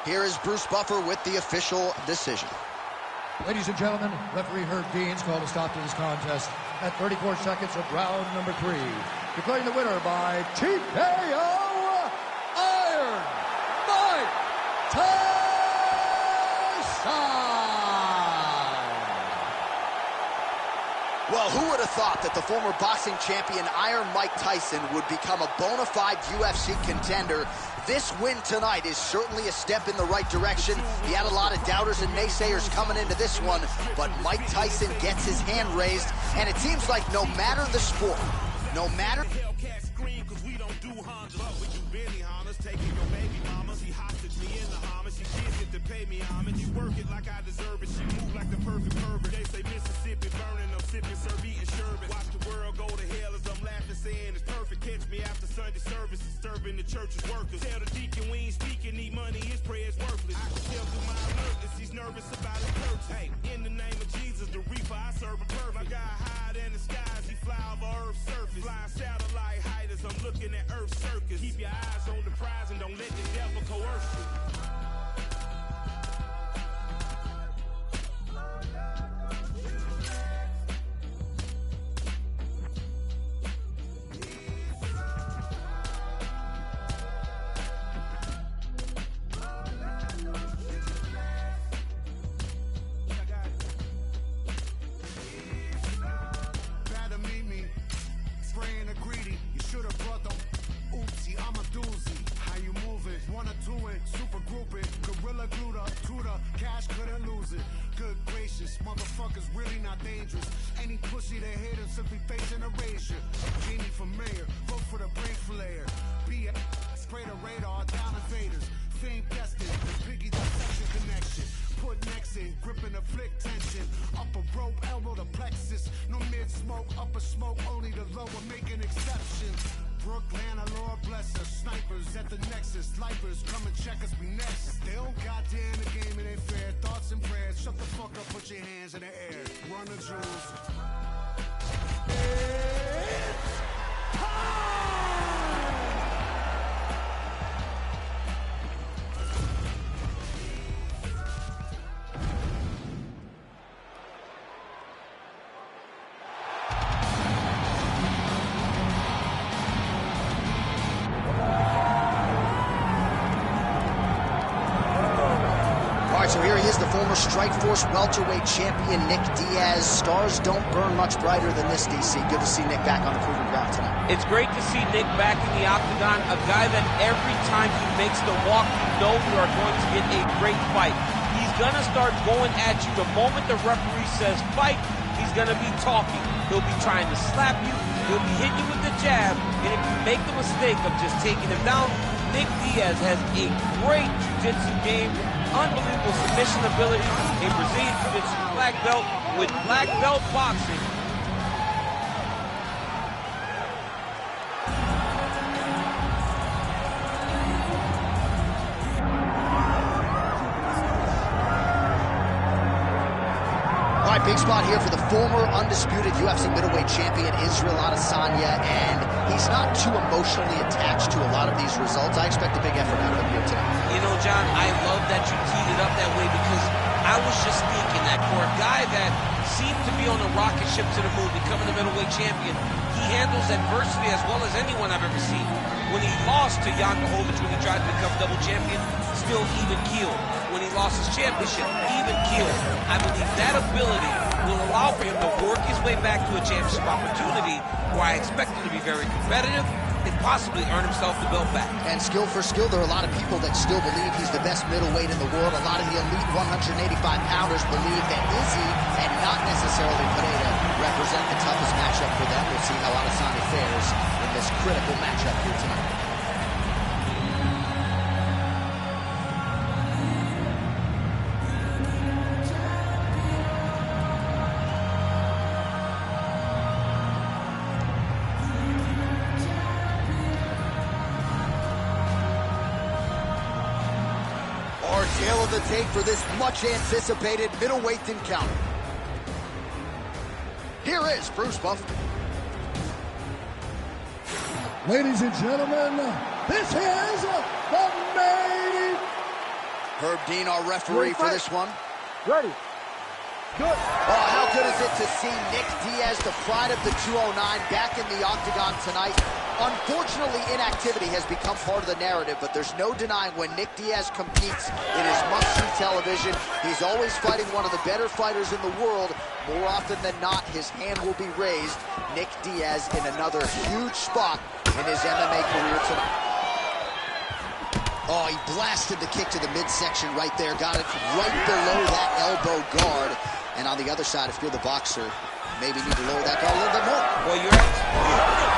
Here is Bruce Buffer with the official decision. Ladies and gentlemen, referee Herb Deans called a stop to this contest at 34 seconds of round number 3. Declaring the winner by TKO, Iron Mike Tyson! Well, who would have thought that the former boxing champion Iron Mike Tyson would become a bona fide UFC contender? This win tonight is certainly a step in the right direction. He had a lot of doubters and naysayers coming into this one, but Mike Tyson gets his hand raised, and it seems like no matter the sport, no matter... Hellcat scream, cause we don't do Hondas, but we do Benny Hondas. Taking your baby mama, she hostage me in the homage. She kids get to pay me homage. You work it like I deserve it. She move like the perfect pervert. They say Mississippi burning, I'm sipping, serve eating sherbet. Watch the world go to hell as I'm laughing, saying it's perfect. Catch me after Sunday service, disturbing the church's workers. Tell the deacon we ain't speaking, need money, his prayer's worthless. I can tell through my alertness, he's nervous about his purchase. Hey, in the name of Jesus, the reaper, I serve a perfect. My guy higher than the skies, he fly over Earth's surface. Flying satellite height as I'm looking at Earth's circus. Keep your eyes on the prize and don't let the devil coerce you. ain't pussy, they hate him simply facing erasure. Jamie for mayor, vote for the brain flayer. Be a spray the radar, down invaders. Fame destined, the Biggie dissection connection. Put necks in, gripping the flick tension. Upper rope, elbow to plexus. No mid-smoke, upper smoke, only the lower making exceptions. Brooklyn, Lord bless us. Snipers at the nexus. Lifers come and check us, we next. They don't goddamn the game, it ain't fair. Thoughts and prayers, shut the fuck up, put your hands in the air. Run the jewels. It's time! So here he is, the former Strikeforce welterweight champion, Nick Diaz. Stars don't burn much brighter than this, DC. Good to see Nick back on the proven ground tonight. It's great to see Nick back in the octagon, a guy that every time he makes the walk, you know we are going to get a great fight. He's going to start going at you the moment the referee says fight. He's going to be talking. He'll be trying to slap you. He'll be hitting you with the jab. And if you make the mistake of just taking him down, Nick Diaz has a great jiu-jitsu game, unbelievable submission ability, a Brazilian jiu-jitsu black belt with black belt boxing. All right, big spot here for the former undisputed UFC middleweight champion, Israel Adesanya, and he's not too emotionally attached to a lot of these results. I expect a big effort out of him here tonight. You know, John, I love that you teed it up that way because I was just thinking that for a guy that seemed to be on a rocket ship to the moon, becoming the middleweight champion, he handles adversity as well as anyone I've ever seen. When he lost to Jan Blachowicz when he tried to become double champion, still even keeled. When he lost his championship, even keeled. I believe that ability will allow for him to work his way back to a championship opportunity where I expect him to be very competitive and possibly earn himself the belt back. And skill for skill, there are a lot of people that still believe he's the best middleweight in the world. A lot of the elite 185-pounders believe that Izzy and not necessarily Pereira represent the toughest matchup for them. We'll see how Adesanya fares in this critical matchup here tonight. Tail of the tape for this much-anticipated middleweight encounter. Here is Bruce Buffer. Ladies and gentlemen, this is the main. Herb Dean, our referee for this one. Ready. Good. Oh, how good is it to see Nick Diaz, the pride of the 209, back in the octagon tonight? Unfortunately, inactivity has become part of the narrative, but there's no denying when Nick Diaz competes, it is must-see television. He's always fighting one of the better fighters in the world. More often than not, his hand will be raised. Nick Diaz in another huge spot in his MMA career tonight. Oh, he blasted the kick to the midsection right there. Got it right below that elbow guard. And on the other side, if you're the boxer, maybe need to lower that guard a little bit more. Well, you're right.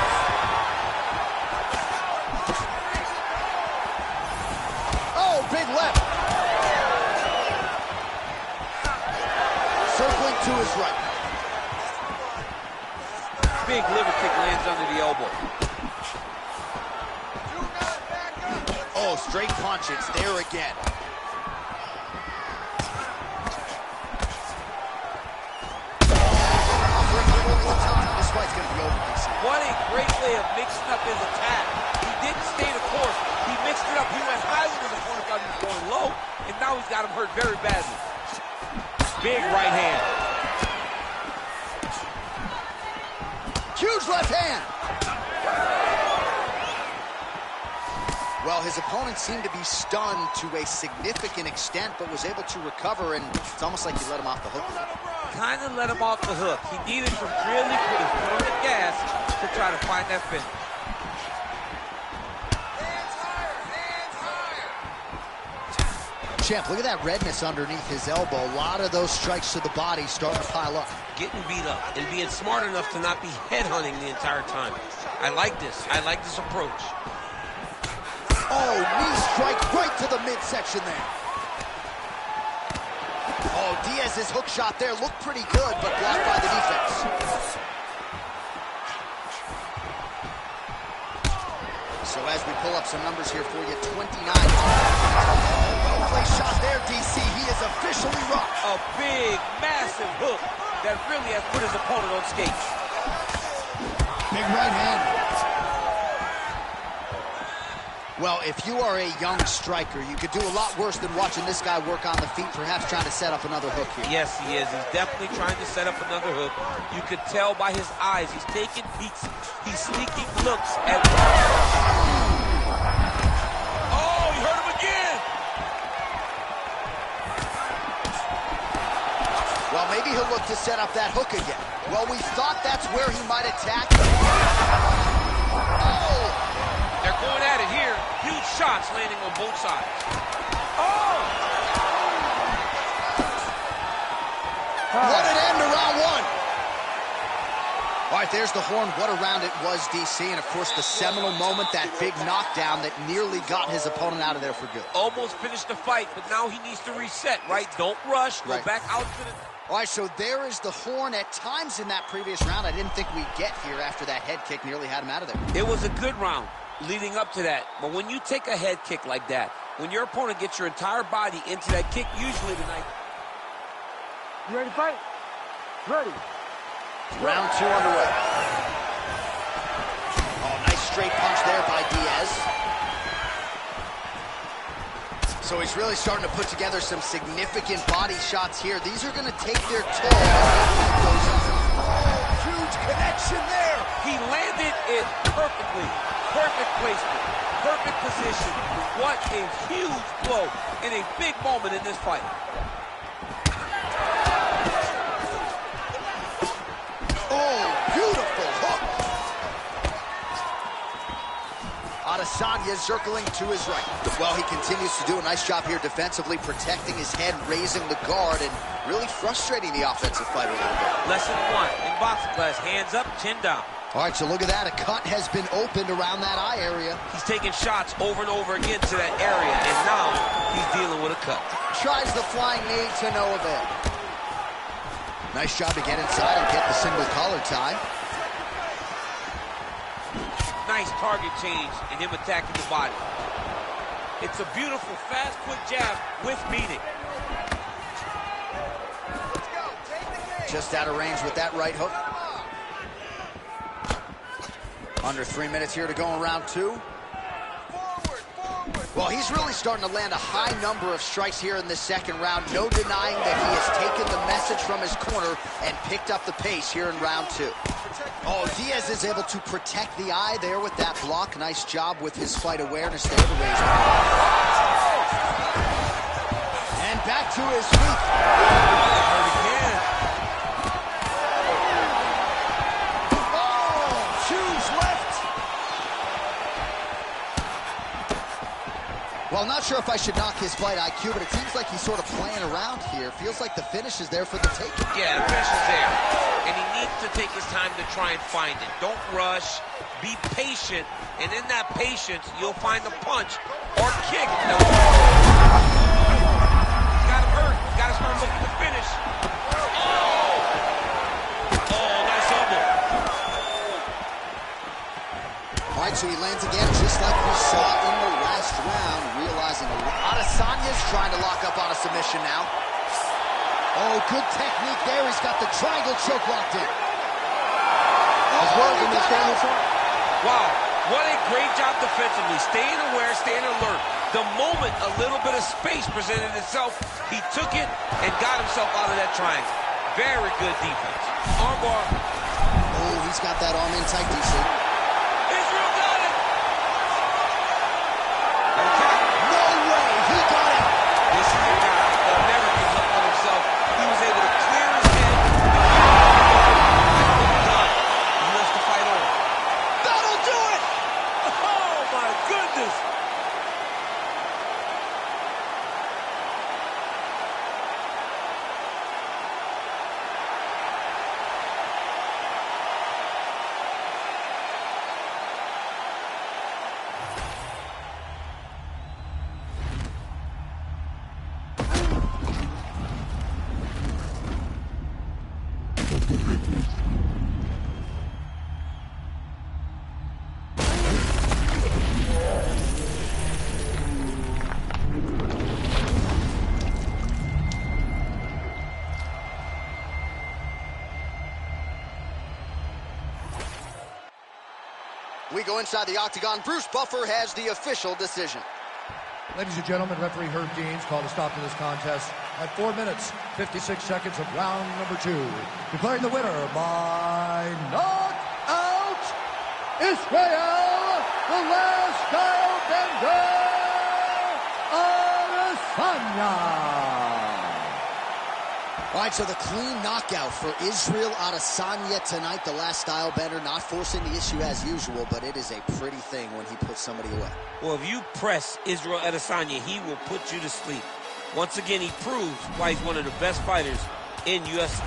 Big left. Circling to his right. Big liver kick lands under the elbow. Oh, straight punch. It's there again. This fight's going to be over. What a great way of mixing up his attack. He didn't stay the course. He mixed it up. He went high with his opponent, thought he was going low, and now he's got him hurt very badly. Big right hand. Huge left hand. Well, his opponent seemed to be stunned to a significant extent, but was able to recover, and it's almost like he let him off the hook. Kind of let him off the hook. He needed to really put his foot on the gas to try to find that finish. Champ, look at that redness underneath his elbow. A lot of those strikes to the body starting to pile up. Getting beat up and being smart enough to not be headhunting the entire time. I like this. I like this approach. Oh, knee strike right to the midsection there. Oh, Diaz's hook shot there looked pretty good, but blocked by the defense. So as we pull up some numbers here for you, 29. Well-placed shot there, DC. He is officially rocked. A big, massive hook that really has put his opponent on skates. Big right hand. Well, if you are a young striker, you could do a lot worse than watching this guy work on the feet, perhaps trying to set up another hook here. Yes, he is. He's definitely trying to set up another hook. You could tell by his eyes. He's taking peeks. He's sneaking looks at... Oh, he hurt him again! Well, maybe he'll look to set up that hook again. Well, we thought that's where he might attack. Oh! They're going at it here. Huge shots landing on both sides. Oh! What an end to round one. All right, there's the horn. What a round it was, DC. And, of course, the seminal moment, that big knockdown that nearly got his opponent out of there for good. Almost finished the fight, but now he needs to reset, right? Don't rush. Go back out to the... All right, so there is the horn. At times in that previous round, I didn't think we'd get here after that head kick nearly had him out of there. It was a good round leading up to that. But when you take a head kick like that, when your opponent gets your entire body into that kick, usually tonight... You ready to fight? Ready. Round two underway. Oh, nice straight punch there by Diaz. So he's really starting to put together some significant body shots here. These are going to take their toll. Oh, huge connection there. He landed it perfectly. Perfect placement. Perfect position. What a huge blow in a big moment in this fight. Oh, beautiful hook. Adesanya circling to his right. Well, he continues to do a nice job here defensively, protecting his head, raising the guard, and really frustrating the offensive fighter a little bit. Lesson one in boxing class, hands up, chin down. All right, so look at that. A cut has been opened around that eye area. He's taking shots over and over again to that area, and now he's dealing with a cut. Tries the flying knee to no avail. Nice job to get inside and get the single collar tie. Nice target change and him attacking the body. It's a beautiful, fast, quick jab with meaning. Just out of range with that right hook. Under 3 minutes here to go in round two. Well, he's really starting to land a high number of strikes here in this second round. No denying that he has taken the message from his corner and picked up the pace here in round two. Oh, Diaz is able to protect the eye there with that block. Nice job with his fight awareness there to raise him. And back to his feet. Well, not sure if I should knock his fight IQ, but it seems like he's sort of playing around here. Feels like the finish is there for the taking. Yeah, the finish is there. And he needs to take his time to try and find it. Don't rush. Be patient. And in that patience, you'll find the punch or kick. He's got him hurt. He's got to start looking to finish. Oh, nice elbow. All right, so he lands again, just like we saw in the last round, realizing Adesanya's trying to lock up on a submission now. Oh, good technique there. He's got the triangle choke locked in. Wow, what a great job defensively. Staying aware, staying alert. The moment a little bit of space presented itself, he took it and got himself out of that triangle. Very good defense. Armbar. Oh, he's got that arm in tight, DC. We go inside the octagon. Bruce Buffer has the official decision. Ladies and gentlemen, referee Herb Deans called a stop to this contest at 4 minutes, 56 seconds of round number 2. Declaring the winner by knockout, Israel, the last style bender, Adesanya. All right, so the clean knockout for Israel Adesanya tonight. The last style bender, not forcing the issue as usual, but it is a pretty thing when he puts somebody away. Well, if you press Israel Adesanya, he will put you to sleep. Once again, he proves why he's one of the best fighters in UFC.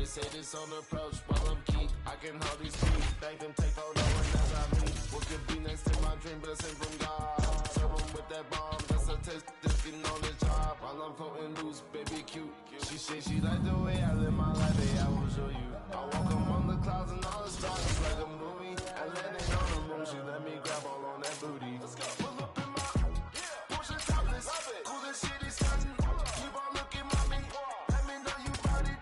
Say this on approach while I'm key. I can hold these feet, thank them, take photo and as I meet. What could be next to my dream, blessing from God. Serve them with that bomb, that's a test, just getting on the job. While I'm floating loose, baby cute. She say she like the way I live my life, hey, I will show you. I walk among the clouds and all the stars, it's like a movie. And landing on the moon, she let me grab all on that booty. Let's go. Pull up in my, Porsche topless, cool as shit is stunning. Keep on looking, mommy, let me know you got it.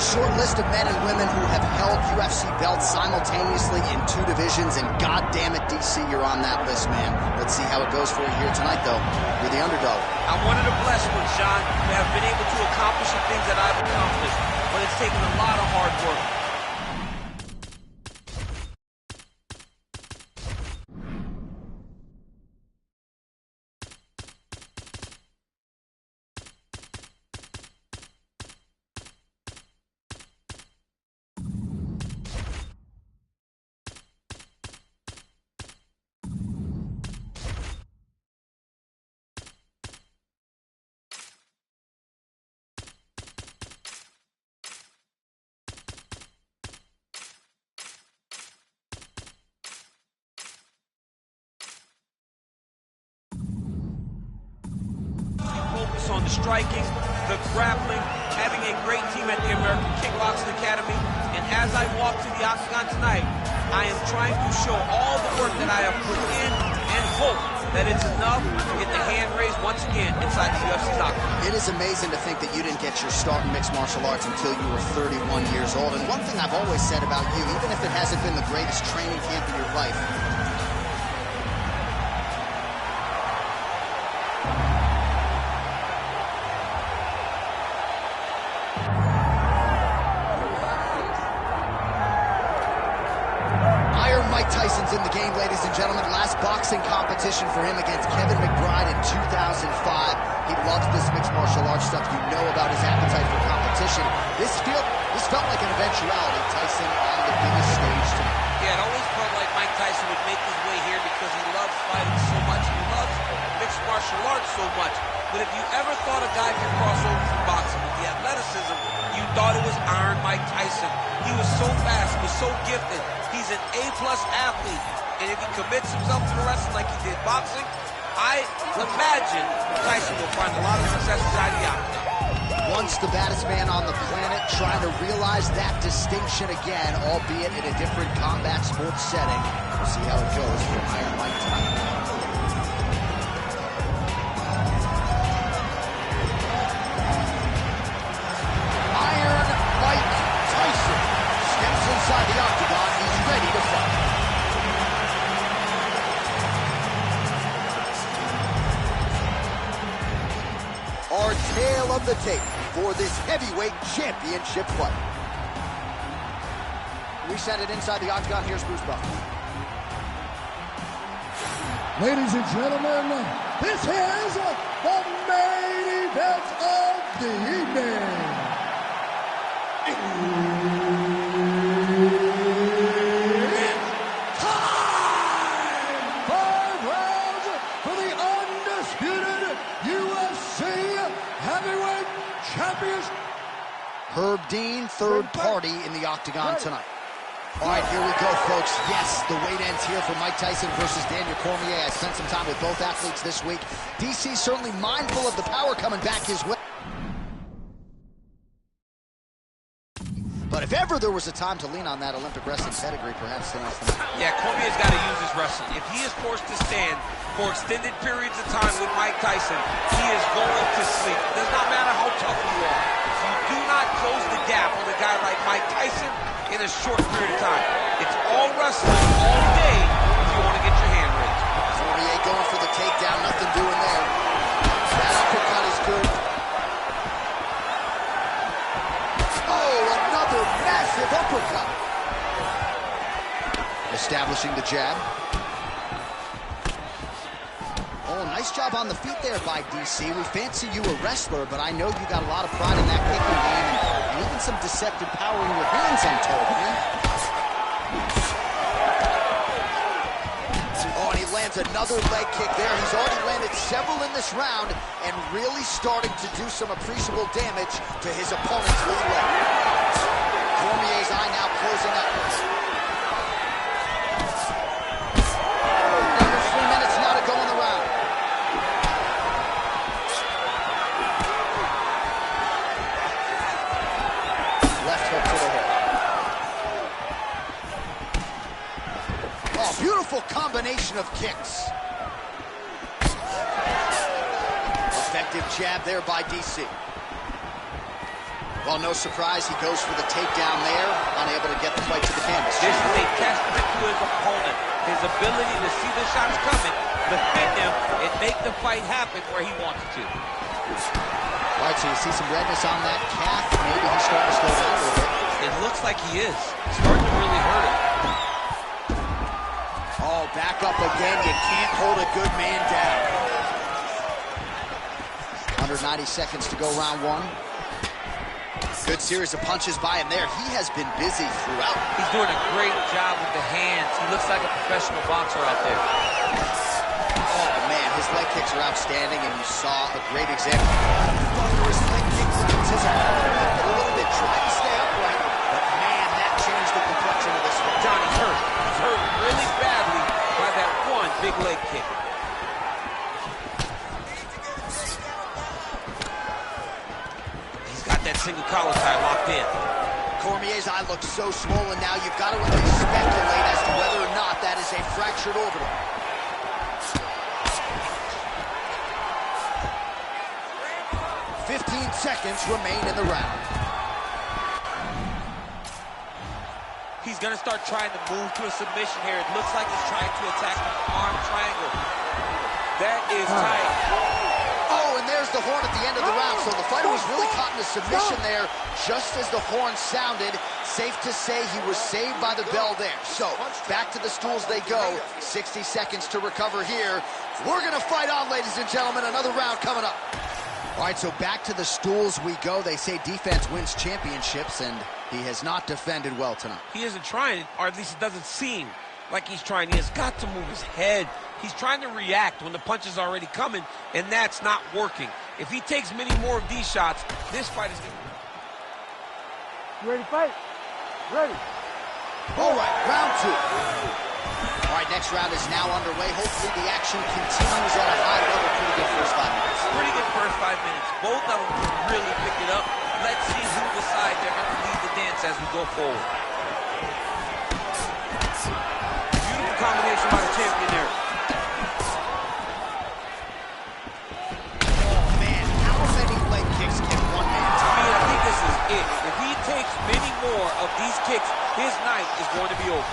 Short list of men and women who have held UFC belts simultaneously in 2 divisions, and goddamn it, DC, you're on that list, man. Let's see how it goes for you here tonight, though. You're the underdog. I'm one of the blessed ones, John, to have been able to accomplish the things that I've accomplished, but it's taken a lot of hard work. On the striking, the grappling, having a great team at the American Kickboxing Academy, and as I walk to the octagon tonight, I am trying to show all the work that I have put in and hope that it's enough to get the hand raised once again inside the UFC's octagon. It is amazing to think that you didn't get your start in mixed martial arts until you were 31 years old, and one thing I've always said about you, even if it hasn't been the greatest training camp in your life, Mike Tyson's in the game, ladies and gentlemen. Last boxing competition for him against Kevin McBride in 2005. He loves this mixed martial arts stuff. You know about his appetite for competition. This felt like an eventuality. Tyson on the biggest stage tonight. Yeah, it always felt like Mike Tyson would make his way Mike Tyson. He was so fast, he was so gifted. He's an A-plus athlete. And if he commits himself to the wrestling like he did boxing, I imagine Tyson will find a lot of success inside the octagon. Once the baddest man on the planet, trying to realize that distinction again, albeit in a different combat sports setting. We'll see how it goes for Iron Mike Tyson. Iron Mike Tyson steps inside the octagon. He's ready to fight. Our tale of the tape for this heavyweight championship fight. We send it inside the octagon. Here's Bruce Buffer. Ladies and gentlemen, this is the main event of the evening. It's time! 5 rounds for the undisputed UFC Heavyweight Championship. Herb Dean, third party in the octagon tonight. All right, here we go, folks. Yes, the weight ends here for Mike Tyson versus Daniel Cormier. I spent some time with both athletes this week. DC certainly mindful of the power coming back his way. But if ever there was a time to lean on that Olympic wrestling pedigree, perhaps tonight's the night. Yeah, Cormier's got to use his wrestling. If he is forced to stand for extended periods of time with Mike Tyson, he is going to sleep. It does not matter how tough you are. You do not close the gap with a guy like Mike Tyson in a short period of time. It's all wrestling all day if you want to get your hand raised. Cormier going for the takedown, nothing doing there. That uppercut is good. Oh, another massive uppercut. Establishing the jab. Oh, nice job on the feet there by DC. We fancy you a wrestler, but I know you got a lot of pride in that kicking game and even some deceptive power in your hands, I'm told, man. Oh, and he lands another leg kick there. He's already landed several in this round and really starting to do some appreciable damage to his opponent's lead leg. Cormier's eye now closing up. Under 3 minutes now to go in the round. Left hook to the head. Oh, beautiful combination of kicks. Effective jab there by DC. Well, no surprise, he goes for the takedown there, unable to get the fight to the canvas. This is a testament to his opponent, his ability to see the shots coming, defend him, and make the fight happen where he wants it to. All right, so you see some redness on that calf. Maybe he's starting to slow down a little bit. It looks like he is. It's starting to really hurt him. Oh, back up again. You can't hold a good man down. Under 90 seconds to go, round one. Good series of punches by him there. He has been busy throughout. He's doing a great job with the hands. He looks like a professional boxer out there. Oh, man, his leg kicks are outstanding, and you saw a great example. Thunderous leg kick rounds his opponent a little bit, trying to stay upright, but man, that changed the complexion of this one. Johnny's hurt. He's hurt really badly by that one big leg kick. That single collar tie locked in. Cormier's eye looks so swollen now, you've got to at least speculate as to whether or not that is a fractured orbital. "15 seconds remain in the round. He's going to start trying to move to a submission here. It looks like he's trying to attack the arm triangle. That is tight. Oh, and there's the horn at the end of the round. So the fighter was really caught in a submission there just as the horn sounded. Safe to say he was saved by the bell there. So back to the stools they go. 60 seconds to recover here. We're going to fight on, ladies and gentlemen. Another round coming up. All right, so back to the stools we go. They say defense wins championships, and he has not defended well tonight. He isn't trying, or at least it doesn't seem like he's trying. He has got to move his head. He's trying to react when the punch is already coming, and that's not working. If he takes many more of these shots, this fight is going to... You ready to fight? Ready. All right, round 2. All right, next round is now underway. Hopefully the action continues at a high level. Pretty good first 5 minutes. Pretty good first 5 minutes. Both of them really picked it up. Let's see who decides they're going to lead the dance as we go forward. Beautiful combination by the champion there. Oh, man, how many leg kicks can one man take? I think this is it. If he takes many more of these kicks, his night is going to be over.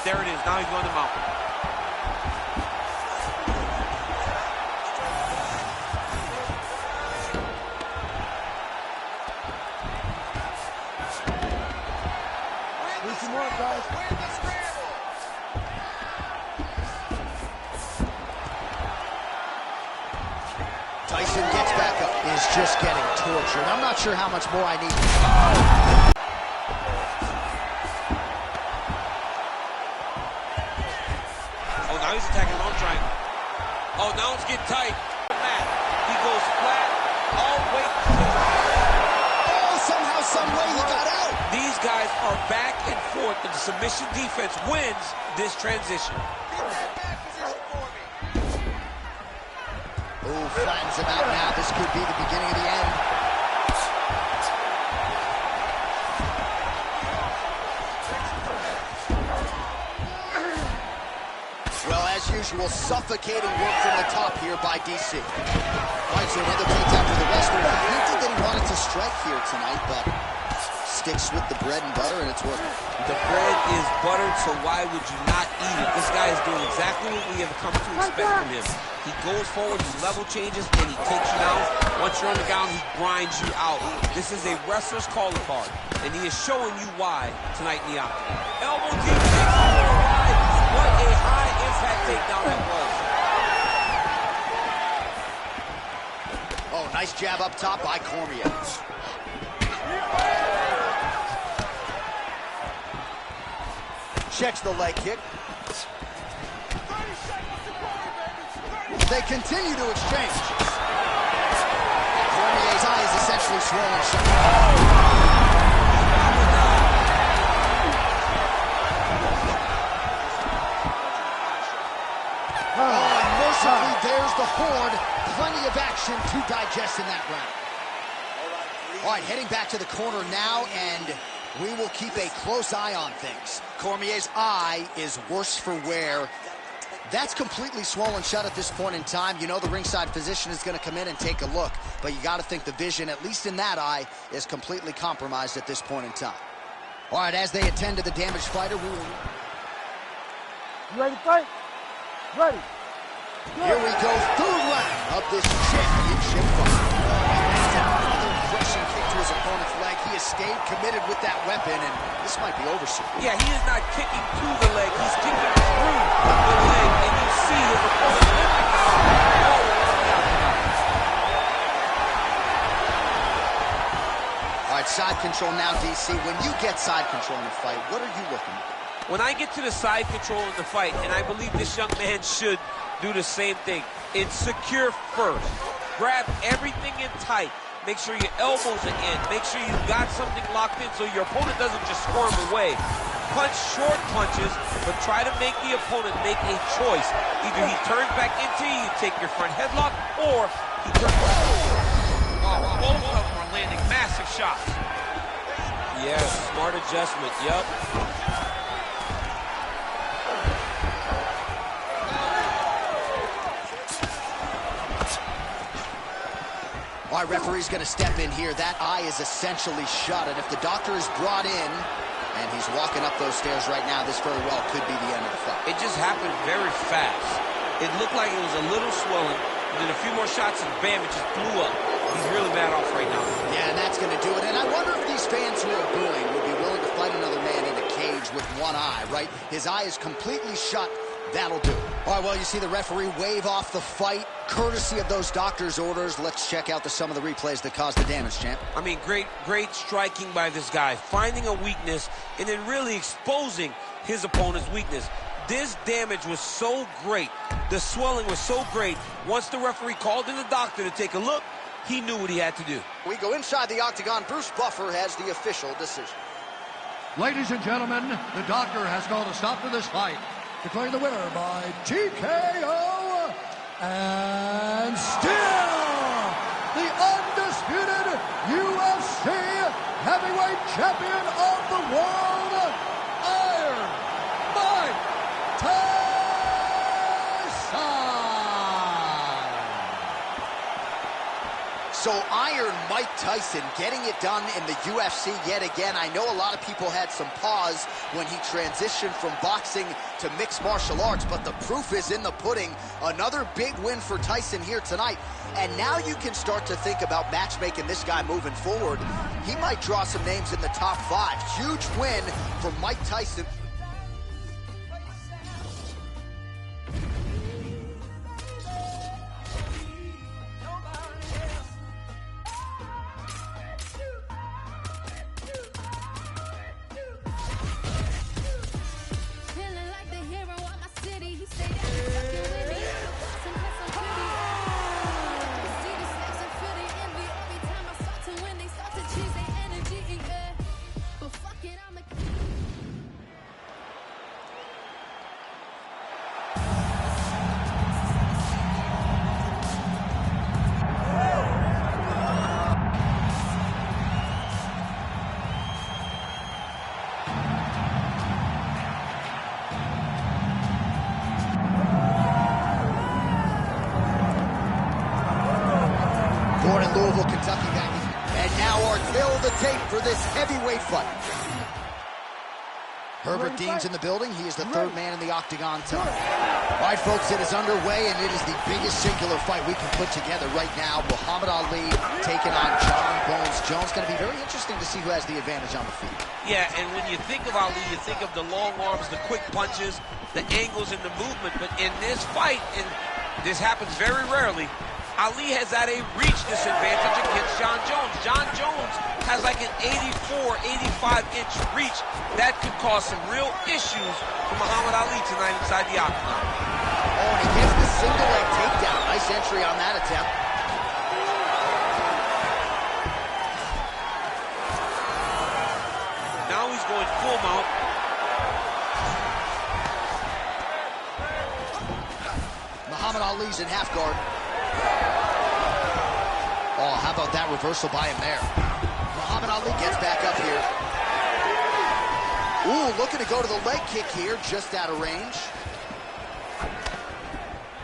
There it is. Now he's going to mount. Need some more, guys. Tyson gets back up. Is just getting tortured. I'm not sure how much more I need. Oh, now he's attacking long triangle. Oh, now it's getting tight. Matt, he goes flat all the way. Oh, somehow, some way he got out. These guys are back and forth, and the submission defense wins this transition. Oh, flattens him out now. This could be the beginning of the end. Well, as usual, suffocating work from the top here by DC. All right, so another takedown for the wrestler. He hinted that he wanted to strike here tonight, but sticks with the bread and butter, and it's working. The bread is buttered, so why would you not eat it? This guy is doing exactly what we have come to expect from him. He goes forward, he level changes, and he takes you down. Once you're on the ground, he grinds you out. This is a wrestler's calling card, and he is showing you why tonight in the octagon. Elbow deep, what a high-impact takedown that was. Oh, nice jab up top by Cormier. Checks the leg kick. They continue to exchange. Cormier's eye is essentially swollen shut. Oh, and mercifully, there's the horde. Plenty of action to digest in that round. All right, heading back to the corner now, and we will keep a close eye on things. Cormier's eye is worse for wear. That's completely swollen shut at this point in time. You know the ringside physician is going to come in and take a look, but you got to think the vision, at least in that eye, is completely compromised at this point in time. All right, as they attend to the damaged fighter, we will... You ready to fight? Ready. Here we go, third round of this championship fight. Another crushing kick to his opponent's leg. He has stayed committed with that weapon, and this might be over soon. Yeah, he is not kicking to the leg. He's kicking through the leg, and you see his opponent limping out. All right, side control now, DC. When you get side control in a fight, what are you looking at? When I get to the side control in the fight, and I believe this young man should do the same thing, it's secure first. Grab everything in tight. Make sure your elbows are in. Make sure you got something locked in so your opponent doesn't just squirm away. Punch short punches, but try to make the opponent make a choice. Either he turns back into you, take your front headlock, or he turns back. Oh, both of them are landing massive shots. Yeah, smart adjustment, yep. All right, referee's going to step in here. That eye is essentially shut, and if the doctor is brought in, and he's walking up those stairs right now, this very well could be the end of the fight. It just happened very fast. It looked like it was a little swollen, and then a few more shots, and bam, it just blew up. He's really bad off right now. Yeah, and that's going to do it. And I wonder if these fans who are booing would be willing to fight another man in a cage with one eye, right? His eye is completely shut. That'll do it. All right, well, you see the referee wave off the fight, courtesy of those doctor's orders. Let's check out some of the replays that caused the damage, champ. I mean, great striking by this guy, finding a weakness and then really exposing his opponent's weakness. This damage was so great. The swelling was so great. Once the referee called in the doctor to take a look, he knew what he had to do. We go inside the octagon. Bruce Buffer has the official decision. Ladies and gentlemen, the doctor has called a stop to this fight, declaring the winner by TKO, and still the undisputed UFC heavyweight champion of the world, Iron Mike Tyson. So Iron Mike Tyson getting it done in the UFC yet again. I know a lot of people had some pause when he transitioned from boxing to mixed martial arts, but the proof is in the pudding. Another big win for Tyson here tonight. And now you can start to think about matchmaking this guy moving forward. He might draw some names in the top 5. Huge win for Mike Tyson. Born in Louisville, Kentucky, baby. And now our tail of the tape for this heavyweight fight. Herbert Dean's in the building. He is the third man in the octagon tonight. All right, folks, it is underway, and it is the biggest singular fight we can put together right now. Muhammad Ali taking on John Bones Jones. Going to be very interesting to see who has the advantage on the feet. Yeah, and when you think of Ali, you think of the long arms, the quick punches, the angles, and the movement. But in this fight, and this happens very rarely, Ali has had a reach disadvantage against John Jones. John Jones has like an 84, 85-inch reach. That could cause some real issues for Muhammad Ali tonight inside the octagon. Oh, and he gets the single leg takedown. Nice entry on that attempt. Now he's going full mount. Muhammad Ali's in half guard. Oh, how about that reversal by him there? Muhammad Ali gets back up here. Ooh, looking to go to the leg kick here, just out of range.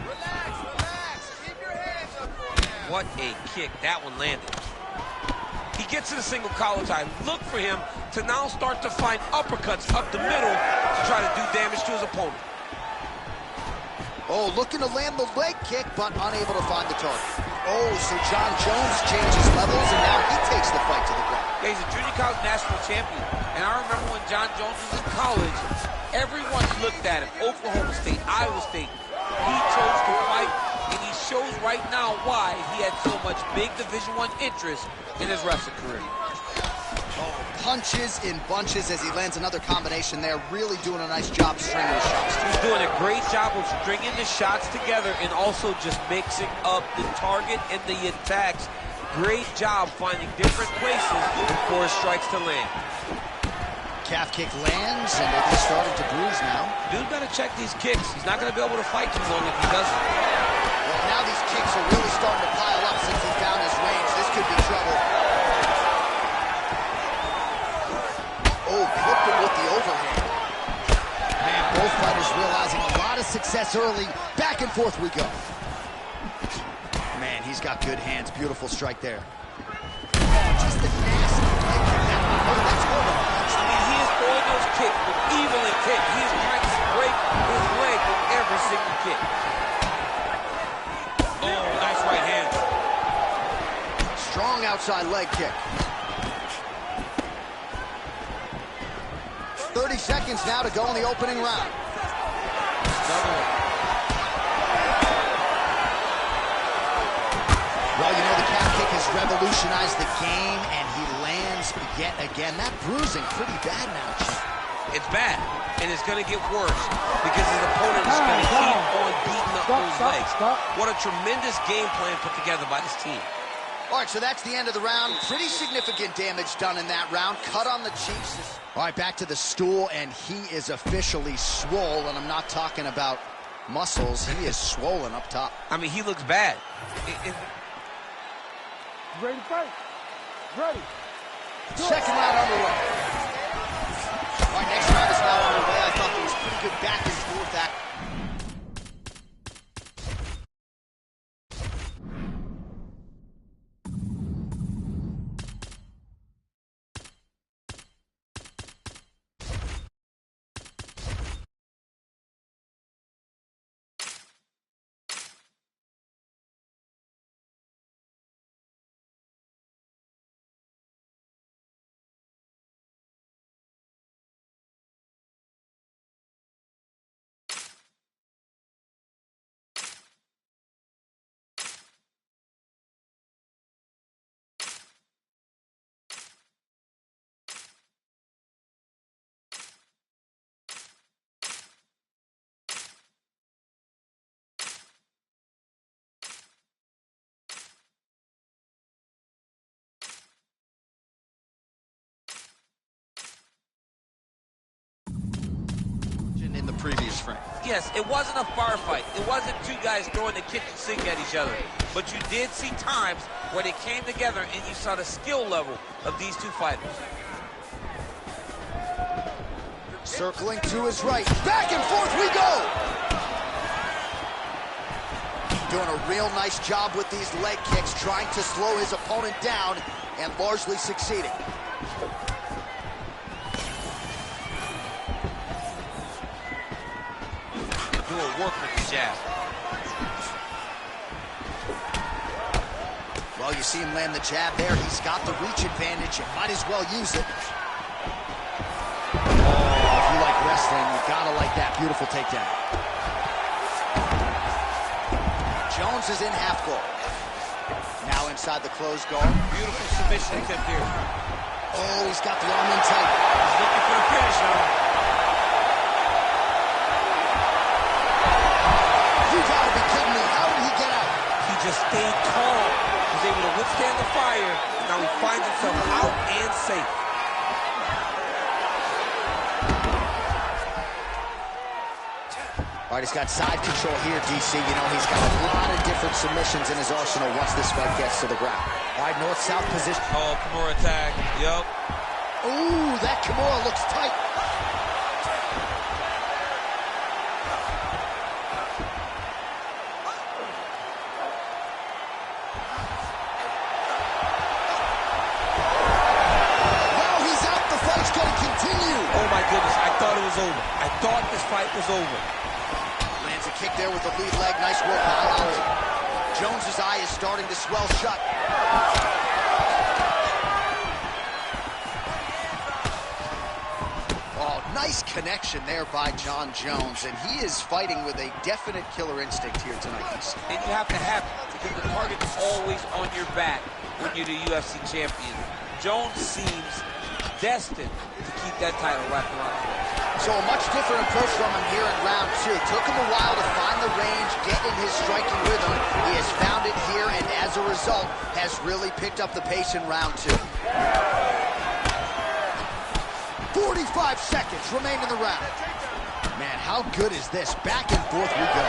Relax, relax. Keep your hands up for now. What a kick. That one landed. He gets to the single collar tie. Look for him to now start to find uppercuts up the middle to try to do damage to his opponent. Oh, looking to land the leg kick, but unable to find the target. Oh, so John Jones changes levels, and now he takes the fight to the ground. Yeah, he's a junior college national champion. And I remember when John Jones was in college, everyone looked at him. Oklahoma State, Iowa State. He chose to fight, and he shows right now why he had so much big Division I interest in his wrestling career. Oh, punches in bunches as he lands another combination there. Really doing a nice job stringing the shots. He's doing a great job of stringing the shots together and also just mixing up the target and the attacks. Great job finding different places for his strikes to land. Calf kick lands, and it is starting to bruise now. Dude got to check these kicks. He's not going to be able to fight too long if he doesn't. Well, now these kicks are really starting to pile up since he found his range. This could be trouble. Oh, clipped him with the overhand. Man, both fighters realizing a lot of success early. Back and forth we go. Man, he's got good hands. Beautiful strike there. Oh, just a nasty leg kick. Oh, that's horrible. I mean, he is throwing those kicks with evil intent. He is trying to break his leg with every single kick. Oh, nice right hand. Strong outside leg kick. 30 seconds now to go in the opening round. Well, you know, the calf kick has revolutionized the game, and he lands yet again. That bruising pretty bad now, Chief. It's bad, and it's going to get worse because his opponent is going to keep on beating up those legs. What a tremendous game plan put together by this team. All right, so that's the end of the round. Pretty significant damage done in that round. Cut on the cheeks. All right, back to the stool, and he is officially swole, and I'm not talking about muscles. He is swollen up top. I mean, he looks bad. You ready to fight? Ready. Second round underway. All right, next round is now underway. I thought there was pretty good back and forth action. In the previous frame. Yes, it wasn't a firefight. It wasn't two guys throwing the kitchen sink at each other. But you did see times where they came together and you saw the skill level of these two fighters. Circling to his right. Back and forth we go! Doing a real nice job with these leg kicks, trying to slow his opponent down and largely succeeding. Doing work with the jab. Well, you see him land the jab there. He's got the reach advantage and might as well use it. Oh, if you like wrestling, you gotta like that beautiful takedown. Jones is in half guard. Now inside the closed guard. Beautiful submission attempt here. Oh, he's got the arm in tight. He's looking for the finish now. You gotta be kidding me. How did he get out? He just stayed calm. He was able to withstand the fire. Now he finds himself out and safe. All right, he's got side control here, DC. You know, he's got a lot of different submissions in his arsenal once this fight gets to the ground. All right, north-south position. Oh, Kimura tag. Yup. Ooh, that Kimura looks tight. Well, he's out. The fight's going to continue. Oh, my goodness. I thought it was over. I thought this fight was over. Lands a kick there with the lead leg. Nice work by Ali. Jones's eye is starting to swell shut. Oh, nice connection there by Jon Jones, and he is fighting with a definite killer instinct here tonight. And you have to have it because the target is always on your back when you're the UFC champion. Jones seems destined to keep that title wrapped around him. So a much different approach from him here in round two. Took him a while to find the range, get in his striking rhythm. He has found it here, and as a result, has really picked up the pace in round two. 45 seconds remain in the round. Man, how good is this? Back and forth we go.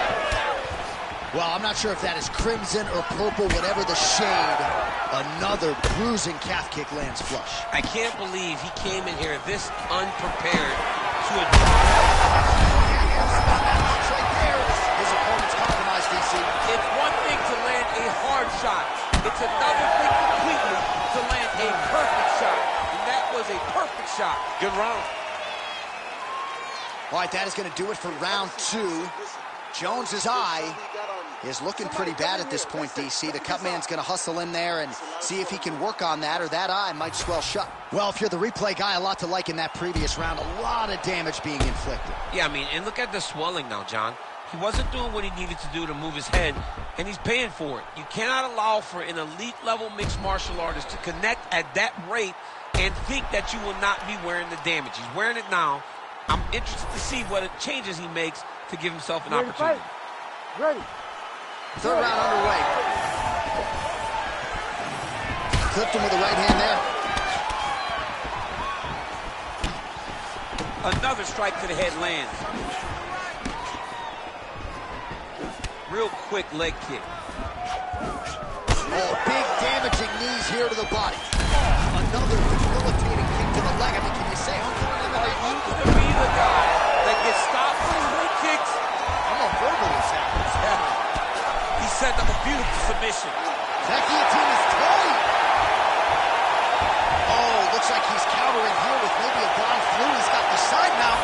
Well, I'm not sure if that is crimson or purple, whatever the shade. Another bruising calf kick lands flush. I can't believe he came in here this unprepared to a... Right there. His opponent's compromised, DC. It's one thing to land a hard shot. It's another thing completely to land a perfect shot. And that was a perfect shot. Good round. All right, that is going to do it for round two. Jones's eye is looking pretty bad at this point, DC. The cut man's going to hustle in there and see if he can work on that, or that eye might swell shut. Well, if you're the replay guy, a lot to like in that previous round. A lot of damage being inflicted. Yeah, I mean, and look at the swelling now, John. He wasn't doing what he needed to do to move his head, and he's paying for it. You cannot allow for an elite-level mixed martial artist to connect at that rate and think that you will not be wearing the damage. He's wearing it now. I'm interested to see what changes he makes to give himself an opportunity. Ready. Third round underway. clipped him with the right hand there. Another strike to the head lands. Real quick leg kick. Oh, big damaging knees here to the body. Another debilitating kick to the leg. I mean, can you say Uncle Used to be the guy that gets stopped with his leg kicks. I'm a verbally challenged. He set up a beautiful submission. That guillotine is tight. Oh, looks like he's countering here with maybe a Von Flue. He's got the side mount.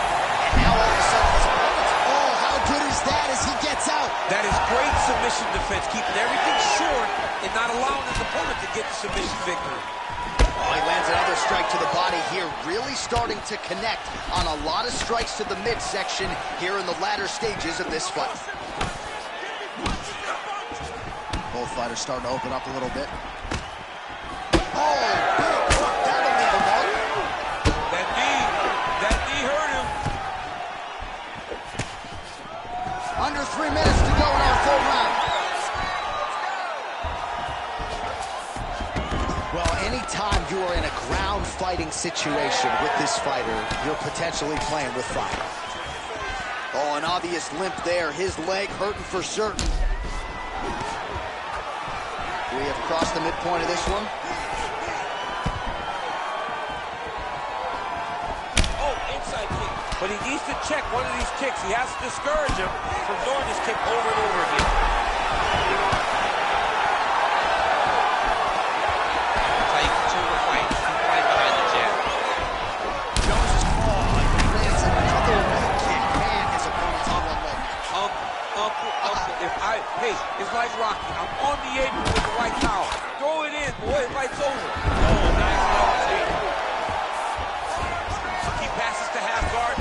And now all of a sudden his opponent's... Oh, how good is that as he gets out? That is great submission defense, keeping everything short and not allowing his opponent to get the submission victory. Oh, he lands another strike to the body here, really starting to connect on a lot of strikes to the midsection here in the latter stages of this fight. Both fighters starting to open up a little bit. Oh, big hook. That'll leave a mark. That knee hurt him. Under 3 minutes to go in our third round. Well, anytime you are in a ground fighting situation with this fighter, you're potentially playing with fire. Oh, an obvious limp there. His leg hurting for certain. We have crossed the midpoint of this one. Oh, inside kick. But he needs to check one of these kicks. He has to discourage him from throwing this kick over and over again. That's how you continue to fight. Right behind the jab. Jones is caught. Lands another leg kick. Man, his opponent's on one leg. Uncle, hey, it's like Rocky. I'm on the apron with the right towel. Throw it in, boy. The fight's over. Oh, nice level. He passes to half guard.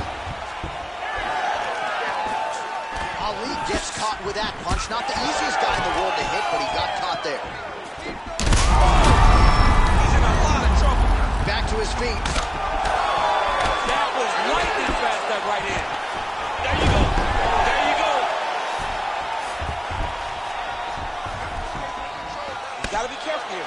Ali gets caught with that punch. Not the easiest guy in the world to hit, but he got caught there. He's in a lot of trouble. Back to his feet. That was lightning fast, that right hand. There you go. There you go. You gotta be careful here.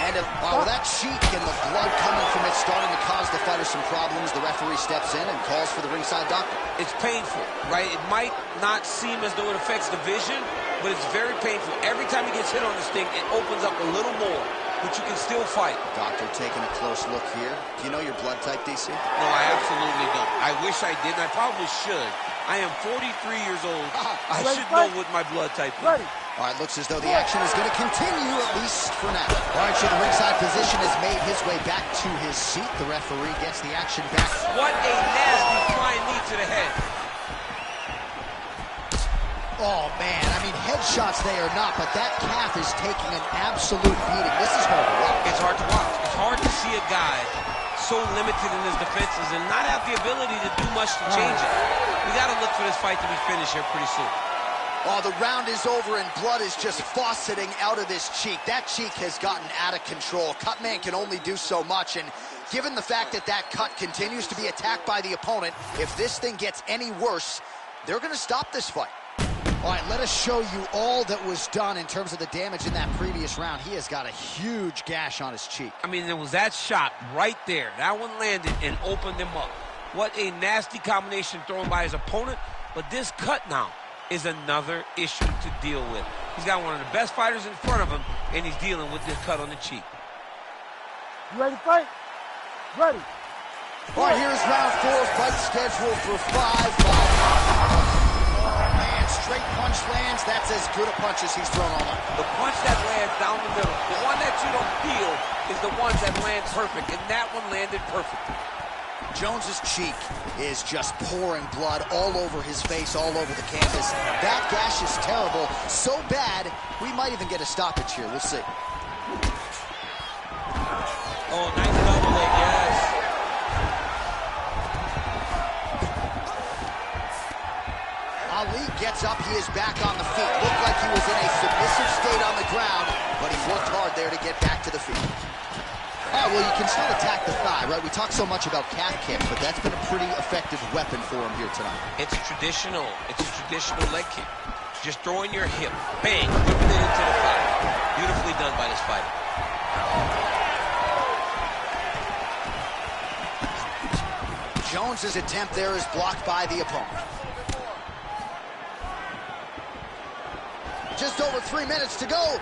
And with that cheek and the blood coming from it starting to cause the fighter some problems, the referee steps in and calls for the ringside doctor. It's painful, right? It might not seem as though it affects the vision, but it's very painful. Every time he gets hit on this thing, it opens up a little more, but you can still fight. Doctor taking a close look here. Do you know your blood type, DC? No, I absolutely don't. I wish I did, and I probably should. I am 43 years old. I should know what my blood type is. Ready. All right, looks as though the action is going to continue, at least for now. All right, so the ringside physician has made his way back to his seat. The referee gets the action back. What a nasty flying knee to the head. Oh, man, I mean, headshots they are not, but that calf is taking an absolute beating. This is hard to watch. It's hard to watch. It's hard to see a guy so limited in his defenses and not have the ability to do much to change it. We got to look for this fight to be finished here pretty soon. Oh, the round is over and blood is just fauceting out of this cheek. That cheek has gotten out of control. Cutman can only do so much, and given the fact that that cut continues to be attacked by the opponent, if this thing gets any worse, they're going to stop this fight. All right, let us show you all that was done in terms of the damage in that previous round. He has got a huge gash on his cheek. I mean, there was that shot right there. That one landed and opened him up. What a nasty combination thrown by his opponent, but this cut now is another issue to deal with. He's got one of the best fighters in front of him, and he's dealing with this cut on the cheek. You ready to fight? Ready. All right, here's round 4, fight scheduled for 5. Oh, man, straight punch lands. That's as good a punch as he's thrown all night. The punch that lands down the middle, the one that you don't feel is the one that lands perfect, and that one landed perfect. Jones's cheek is just pouring blood all over his face, all over the canvas. That gash is terrible, so bad, we might even get a stoppage here. We'll see. Oh, nice double leg, yes. Ali gets up, he is back on the feet. Looked like he was in a submissive state on the ground, but he worked hard there to get back to the feet. Oh, well, you can still attack the thigh, right? We talk so much about calf kicks, but that's been a pretty effective weapon for him here tonight. It's a traditional leg kick. Just throwing your hip, bang, whipping it into the fight. Beautifully done by this fighter. Jones's attempt there is blocked by the opponent. Just over 3 minutes to go.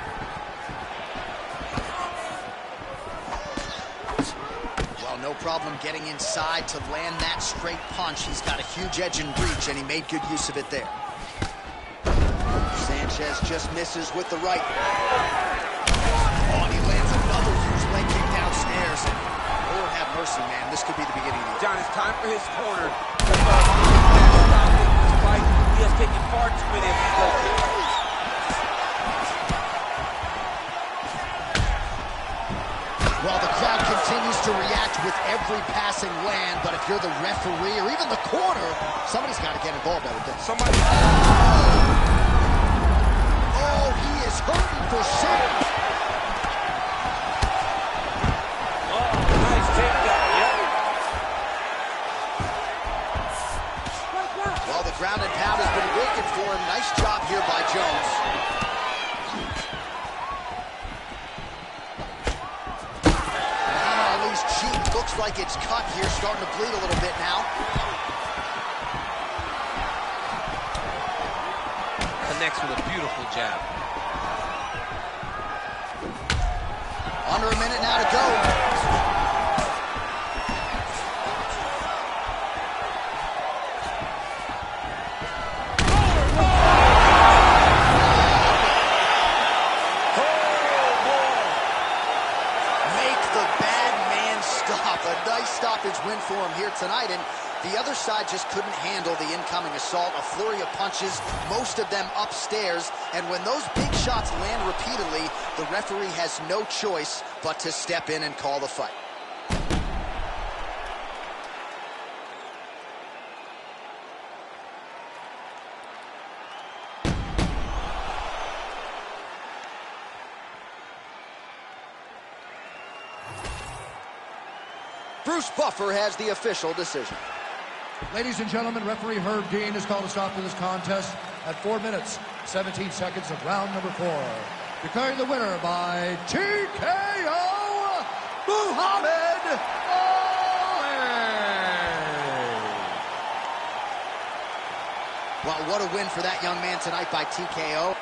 Well, no problem getting inside to land that straight punch. He's got a huge edge and reach, and he made good use of it there. Sanchez just misses with the right. Oh, and he lands another huge leg kick downstairs. And Lord have mercy, man. This could be the beginning of the end. John, it's time for his corner to start stopping this fight. He has taken far too many of these leg kicks. Well, the crowd continues to react with every passing land, but if you're the referee or even the corner, somebody's got to get involved, I would think. Somebody. Oh, he is hurting for sure. Oh, nice takedown, yep. Well, the ground and pound has been working for him. Nice job here by Jones. Looks like it's cut here, starting to bleed a little bit now. Connects with a beautiful jab. Under a minute now to go. A nice stoppage win for him here tonight, and the other side just couldn't handle the incoming assault. A flurry of punches, most of them upstairs, and when those big shots land repeatedly, the referee has no choice but to step in and call the fight. Bruce Buffer has the official decision. Ladies and gentlemen, referee Herb Dean has called a stop to this contest at 4 minutes, 17 seconds of round number 4. Declaring the winner by TKO, Muhammad Ali. Well, what a win for that young man tonight by TKO.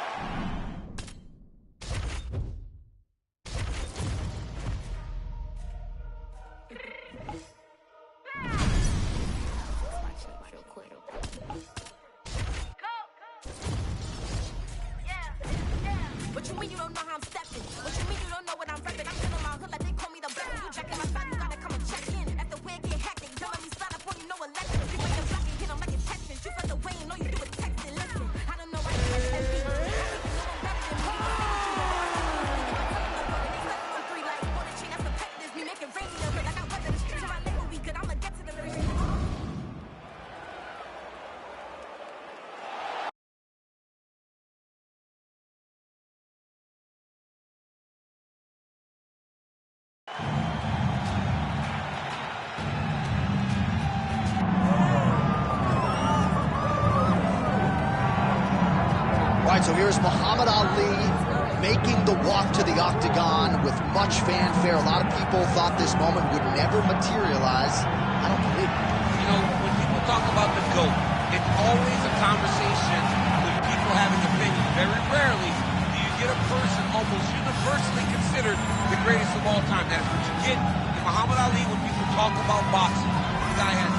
What you mean you don't know how I'm stepping? What you mean you don't know what I'm repping? I'm feeling my hood like they call me the best. You checking my spot, you gotta come and check in. After where get hectic, don't let me slide up on you, no election. You ain't a block, you hit 'em like a Texan. You felt the way, you know you do it texting. Listen, I don't know why you let that beat. I think you know I'm better than me. I'm three like for the chain, that's the pet this. Me make it rain, but I got weather the streets of my neighbor, we good. I'ma get to the street. All right, so here's Muhammad Ali making the walk to the octagon with much fanfare. A lot of people thought this moment would never materialize. I don't believe it. You know, when people talk about the GOAT, it's always a conversation with people having opinions. Very rarely do you get a person almost universally considered the greatest of all time. That's what you get in Muhammad Ali when people talk about boxing. The guy has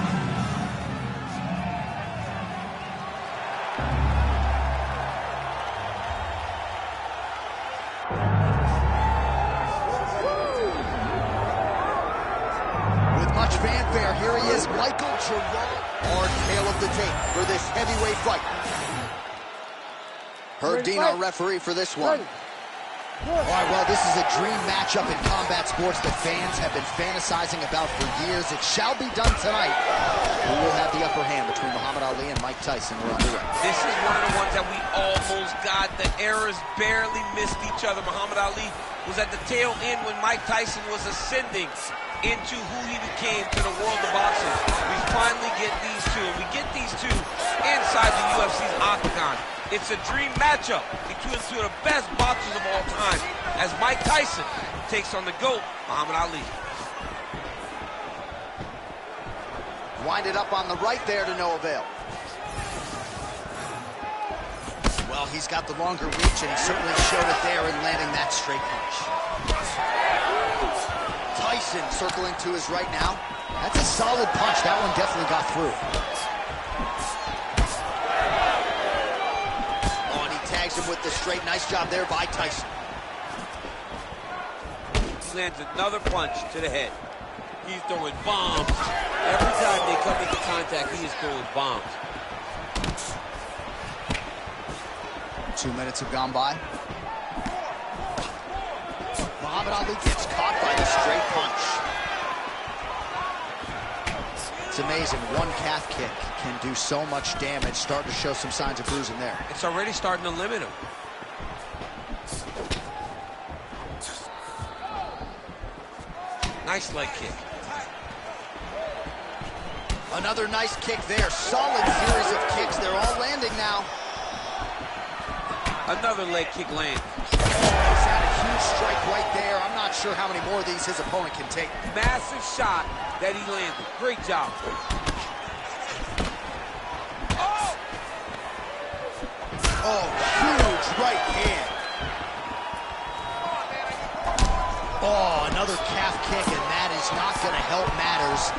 fanfare. Here he is, Michael Gerard. Hard tail of the tape for this heavyweight fight. Herb Dean, our referee for this one. All right, well, this is a dream matchup in combat sports that fans have been fantasizing about for years. It shall be done tonight. Who will have the upper hand between Muhammad Ali and Mike Tyson? We're underway. This is one of the ones that we almost got. The errors barely missed each other. Muhammad Ali was at the tail end when Mike Tyson was ascending into who he became to the world of boxing. We finally get these two, and we get these two inside the UFC's octagon. It's a dream matchup between two of the best boxers of all time as Mike Tyson takes on the GOAT, Muhammad Ali. Winded up on the right there to no avail. Well, he's got the longer reach, and he certainly showed it there in landing that straight punch. Tyson circling to his right now. That's a solid punch. That one definitely got through. Oh, and he tags him with the straight. Nice job there by Tyson. He lands another punch to the head. He's throwing bombs. Every time they come into contact, he is throwing bombs. 2 minutes have gone by. Muhammad Ali gets caught by the straight punch. It's amazing. One calf kick can do so much damage. Starting to show some signs of bruising there. It's already starting to limit him. Nice leg kick. Another nice kick there. Solid series of kicks. They're all landing now. Another leg kick lands. He's had a huge strike right there. I'm not sure how many more of these his opponent can take. Massive shot that he landed. Great job. Oh, huge right hand. Oh, another calf kick, and that is not going to help matters.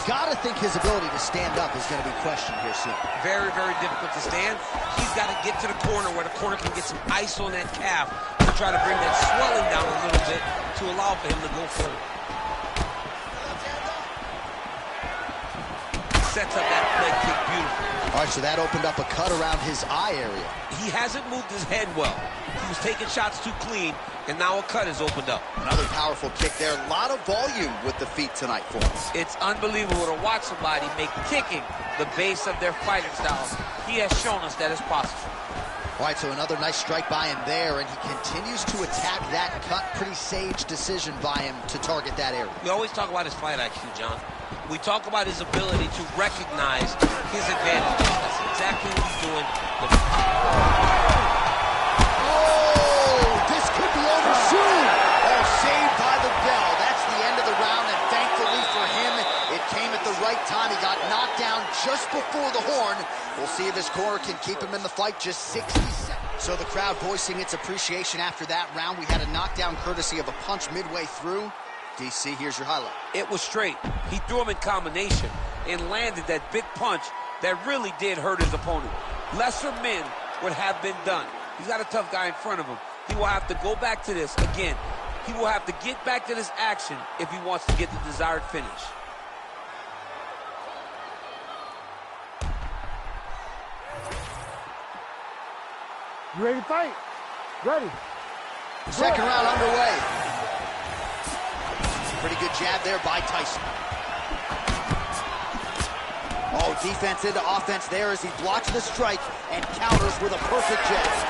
Gotta think his ability to stand up is going to be questioned here soon. Very, very difficult to stand. He's got to get to the corner where the corner can get some ice on that calf to try to bring that swelling down a little bit to allow for him to go forward. Sets up that leg kick beautifully. All right, so that opened up a cut around his eye area. He hasn't moved his head well. He was taking shots too clean, and now a cut has opened up. Another powerful kick there. A lot of volume with the feet tonight for him. It's unbelievable to watch somebody make kicking the base of their fighting style. He has shown us that it's possible. All right, so another nice strike by him there, and he continues to attack that cut. Pretty sage decision by him to target that area. We always talk about his fight IQ, John. We talk about his ability to recognize his advantages. That's exactly what he's doing. Oh, this could be over soon. Oh, saved by the bell. That's the end of the round, and thankfully for him, it came at the right time. He got knocked down just before the horn. We'll see if his corner can keep him in the fight. Just 60 seconds. So the crowd voicing its appreciation after that round. We had a knockdown courtesy of a punch midway through. DC, here's your highlight. It was straight. He threw him in combination and landed that big punch that really did hurt his opponent. Lesser men would have been done. He's got a tough guy in front of him. He will have to go back to this again. He will have to get back to this action if he wants to get the desired finish. You ready to fight? Ready. Second round underway. Pretty good jab there by Tyson. Oh, defense into offense there as he blocks the strike and counters with a perfect jab.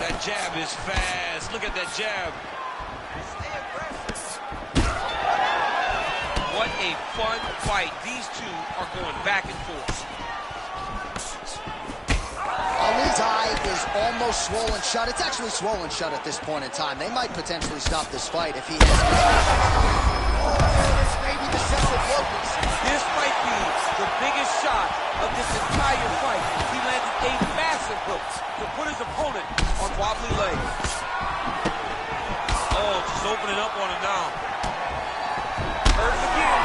That jab is fast. Look at that jab. What a fun fight. These two are going back and forth. Ali's eye is almost swollen shut. It's actually swollen shut at this point in time. They might potentially stop this fight if he has... This may be the central focus. This might be the biggest shot of this entire fight. He landed a massive hook to put his opponent on wobbly legs. Oh, just opening up on him now. Hurt him again.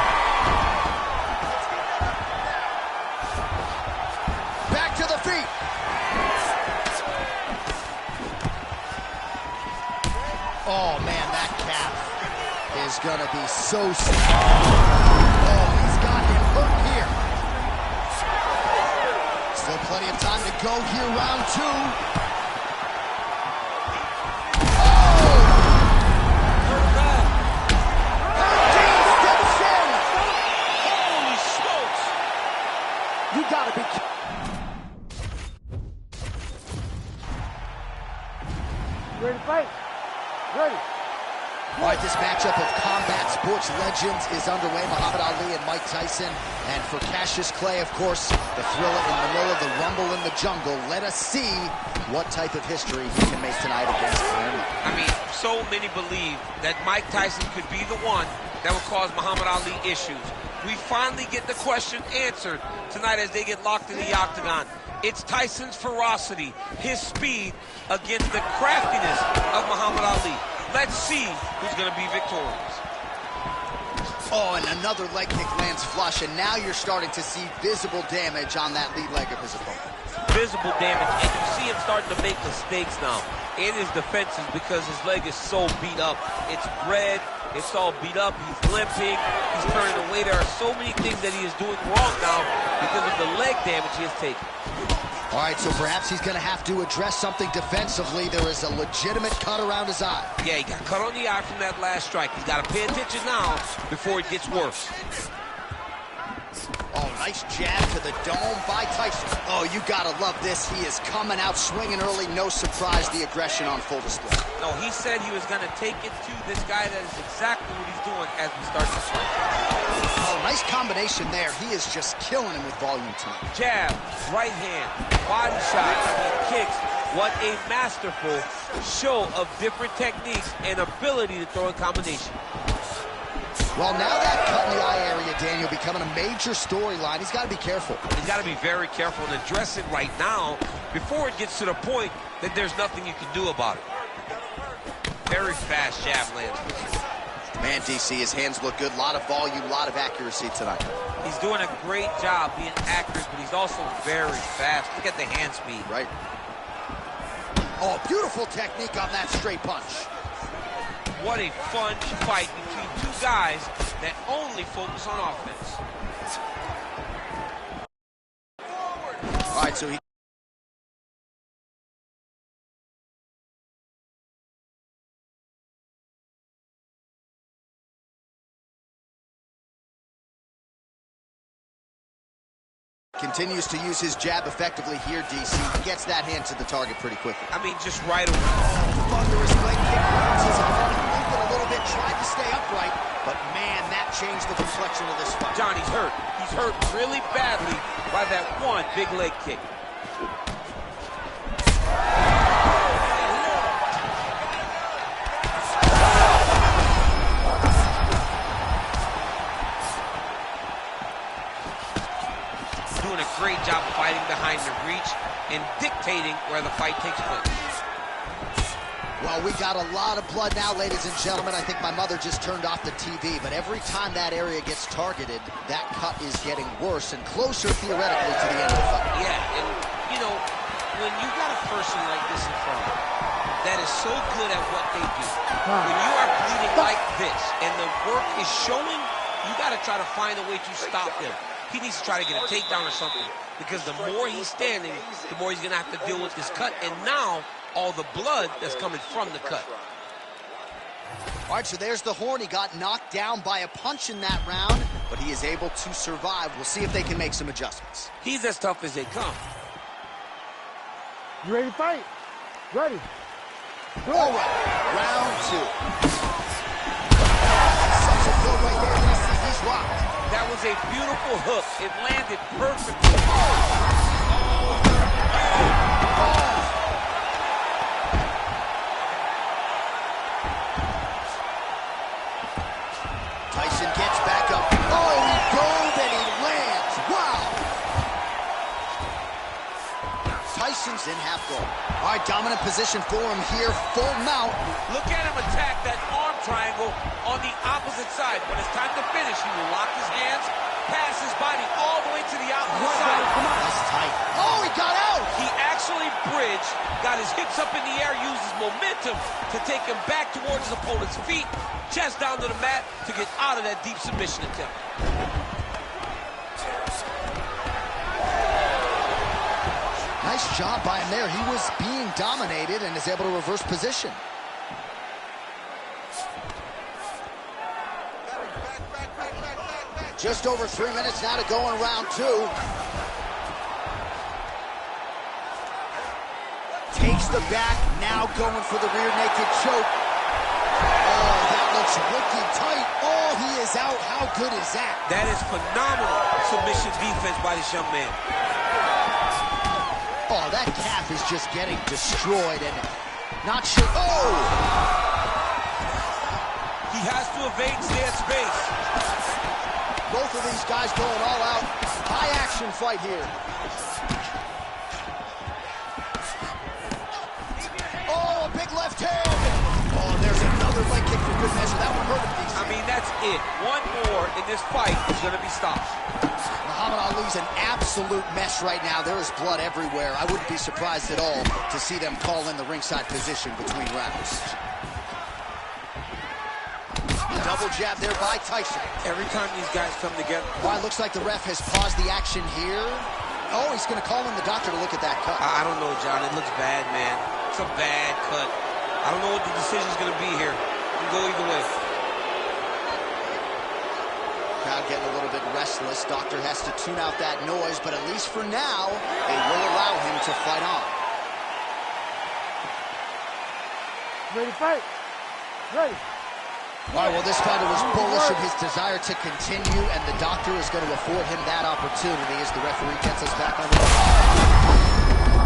Back to the feet. Oh, man, that calf is going to be so sick. Oh, he's got him hurt here. Still plenty of time to go here, round two. Oh! Hurt bad. Dean Stimson! Holy smokes! You got to be... You ready to fight? Ready. All right, this matchup of combat sports legends. legends is underway, Muhammad Ali and Mike Tyson. And for Cassius Clay, of course, the thriller in Manila, the rumble in the jungle. Let us see what type of history he can make tonight against Fury. I mean, so many believe that Mike Tyson could be the one that would cause Muhammad Ali issues. We finally get the question answered tonight as they get locked in the octagon. It's Tyson's ferocity, his speed, against the craftiness of Muhammad Ali. Let's see who's going to be victorious. Oh, and another leg kick lands flush, and now you're starting to see visible damage on that lead leg of his opponent. Visible damage, and you see him starting to make mistakes now in his defenses because his leg is so beat up. It's red, it's all beat up, he's limping, he's turning away. There are so many things that he is doing wrong now because of the leg damage he has taken. All right, so perhaps he's going to have to address something defensively. There is a legitimate cut around his eye. Yeah, he got cut on the eye from that last strike. He's got to pay attention now before it gets worse. Oh, nice jab to the dome by Tyson. Oh, you gotta love this. He is coming out swinging early. No surprise, the aggression on full display. No, he said he was gonna take it to this guy. That is exactly what he's doing as we start this fight. Oh, nice combination there. He is just killing him with volume tonight. Jab, right hand, body shot, and kicks. What a masterful show of different techniques and ability to throw in combination. Well, now that cut in the eye area, Daniel, becoming a major storyline. He's got to be careful. He's got to be very careful and address it right now before it gets to the point that there's nothing you can do about it. Very fast jab lands. Man, DC, his hands look good. A lot of volume, a lot of accuracy tonight. He's doing a great job being accurate, but he's also very fast. Look at the hand speed. Right. Oh, beautiful technique on that straight punch. What a fun fight between two guys that only focus on offense. All right, so he... continues to use his jab effectively here, DC. He gets that hand to the target pretty quickly. I mean, just right away. Thunderous leg kick lands his opponent moving a little bit, tried to stay upright, but man, that changed the complexion of this fight. John, he's hurt. He's hurt really badly by that one big leg kick. Doing a great job of fighting behind the reach and dictating where the fight takes place. Well, we got a lot of blood now, ladies and gentlemen. I think my mother just turned off the TV, but every time that area gets targeted, that cut is getting worse and closer, theoretically, to the end of the fight. Yeah, and, you know, when you got a person like this in front of you that is so good at what they do, when you are bleeding like this and the work is showing, you got to try to find a way to stop him. He needs to try to get a takedown or something, because the more he's standing, the more he's going to have to deal with this cut, and now all the blood that's coming from the cut. All right, so there's the horn. He got knocked down by a punch in that round, but he is able to survive. We'll see if they can make some adjustments. He's as tough as they come. You ready to fight? Ready. All right, round two. Such a good right there. He's rocked. That was a beautiful hook. It landed perfectly. Tyson gets back up. Oh, he dove and he lands. Wow. Tyson's in half guard. All right, dominant position for him here. Full mount. Look at him attack that arm triangle on the opposite side. When it's time to finish, he will lock his hands, pass his body all the way to the opposite side. That's tight. Oh, he got out. He actually bridged, got his hips up in the air, used his momentum to take him back towards his opponent's feet, chest down to the mat to get out of that deep submission attempt. Nice job by him there. He was being dominated and is able to reverse position. Just over 3 minutes now to go in round two. Takes the back, now going for the rear naked choke. Oh, that It's wicked tight. Oh, he is out. How good is that? That is phenomenal submission defense by this young man. Oh, that calf is just getting destroyed and not sure. Oh! He has to evade, stay at space. Both of these guys going all out. High action fight here. Oh, a big left hand. Oh, there's another leg kick for good measure. That one hurt him. I mean, that's it. One more in this fight is going to be stopped. Muhammad Ali's an absolute mess right now. There is blood everywhere. I wouldn't be surprised at all to see them call in the ringside position between rounds. Double jab there by Tyson. Every time these guys come together. Well, it looks like the ref has paused the action here. Oh, he's going to call in the doctor to look at that cut. I don't know, John. It looks bad, man. It's a bad cut. I don't know what the decision's going to be here. It can go either way. Crowd getting a little bit restless. Doctor has to tune out that noise, but at least for now, they will allow him to fight on. Ready to fight? Ready. All right, well, this fighter was bullish in his desire to continue, and the doctor is going to afford him that opportunity as the referee gets us back on the ring.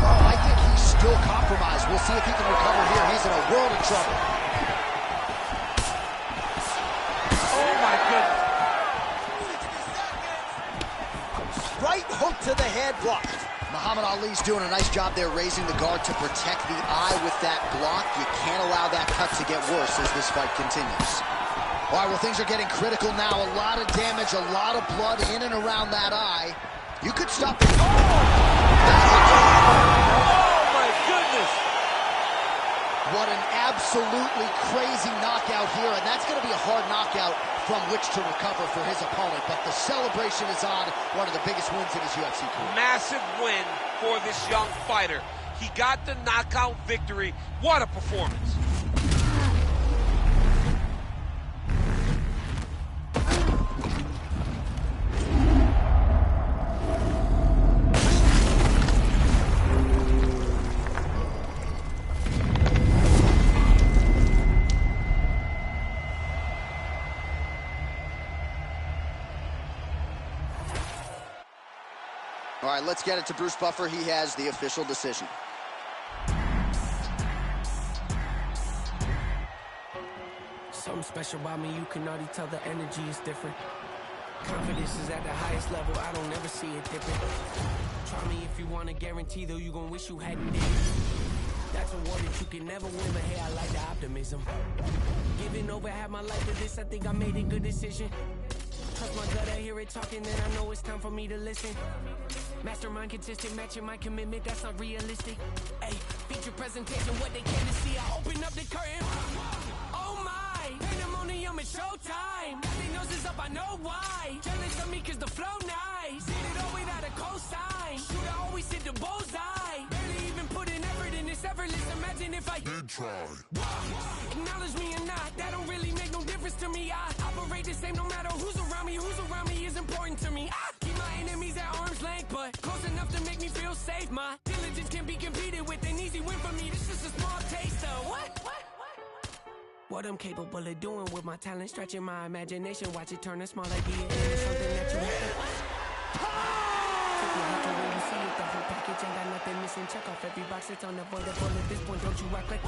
Oh, I think he's still compromised. We'll see if he can recover here. He's in a world of trouble. Oh, my goodness. Right hook to the head, blocked. Muhammad Ali's doing a nice job there raising the guard to protect the eye with that block. You can't allow that cut to get worse as this fight continues. All right, well, things are getting critical now. A lot of damage, a lot of blood in and around that eye. You could stop it. Oh! Oh, my goodness. What an absolutely crazy knockout here, and that's going to be a hard knockout from which to recover for his opponent, but the celebration is on. One of the biggest wins in his UFC career. Massive win for this young fighter. He got the knockout victory. What a performance. All right, let's get it to Bruce Buffer. He has the official decision. Something special about me, you can already tell the energy is different. Confidence is at the highest level, I don't ever see it dipping. Try me if you want to guarantee, though you gon' wish you hadn't did it. That's a war that you can never win, but hey, I like the optimism. Giving over half my life to this, I think I made a good decision. Trust my gut, I hear it talking, then I know it's time for me to listen. Mastermind consistent, matching my commitment, that's not realistic. Hey, feature presentation, what they came to see, I open up the curtain. Oh my, pandemonium is showtime. Nothing else is up, I know why. Jealous of me cause the flow nice. Did it all without a cosign. Shooter always hit the bullseye. Barely even put an effort in this effortless, imagine if I did try. Acknowledge me or not, that don't really make no difference to me. I operate the same no matter who's around me is important to me. Keep my enemies at arm's length, but close enough to make me feel safe. My diligence can be competed with, an easy win for me. This is a small taste of what I'm capable of doing with my talent, stretching my imagination. Watch it turn a small idea into something that you have to. When you see it, the whole package ain't got nothing missing. Check off every box that's unavoidable at this point. Don't you act like.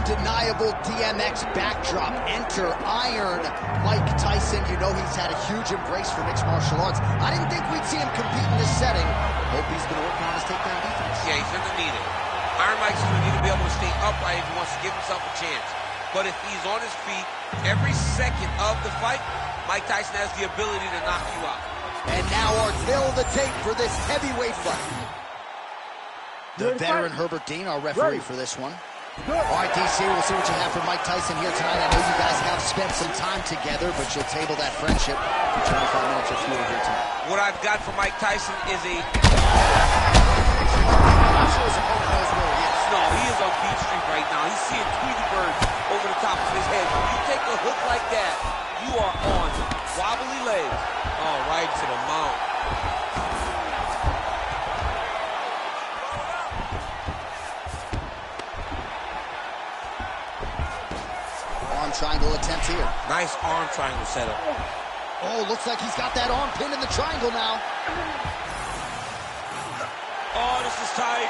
Undeniable DMX backdrop. Enter Iron Mike Tyson. You know he's had a huge embrace for mixed martial arts. I didn't think we'd see him compete in this setting. Hope he's been working on his takedown defense. Yeah, he's going to need it. Iron Mike's going to need to be able to stay upright if he wants to give himself a chance. But if he's on his feet every second of the fight, Mike Tyson has the ability to knock you out. And now our tail of the tape for this heavyweight fight. The veteran Herbert Dean, our referee for this one. All right, DC, we'll see what you have for Mike Tyson here tonight. I know you guys have spent some time together, but you'll table that friendship for 25 minutes or fewer here tonight. What I've got for Mike Tyson is a... I'm sure his opponent knows where he is. No, he is on Beach Street right now. He's seeing Tweety Bird over the top of his head. When you take a hook like that, you are on wobbly legs. Oh, right to the mount. Arm triangle attempt here. Nice arm triangle setup. Oh, looks like he's got that arm pinned in the triangle now. Oh, this is tight.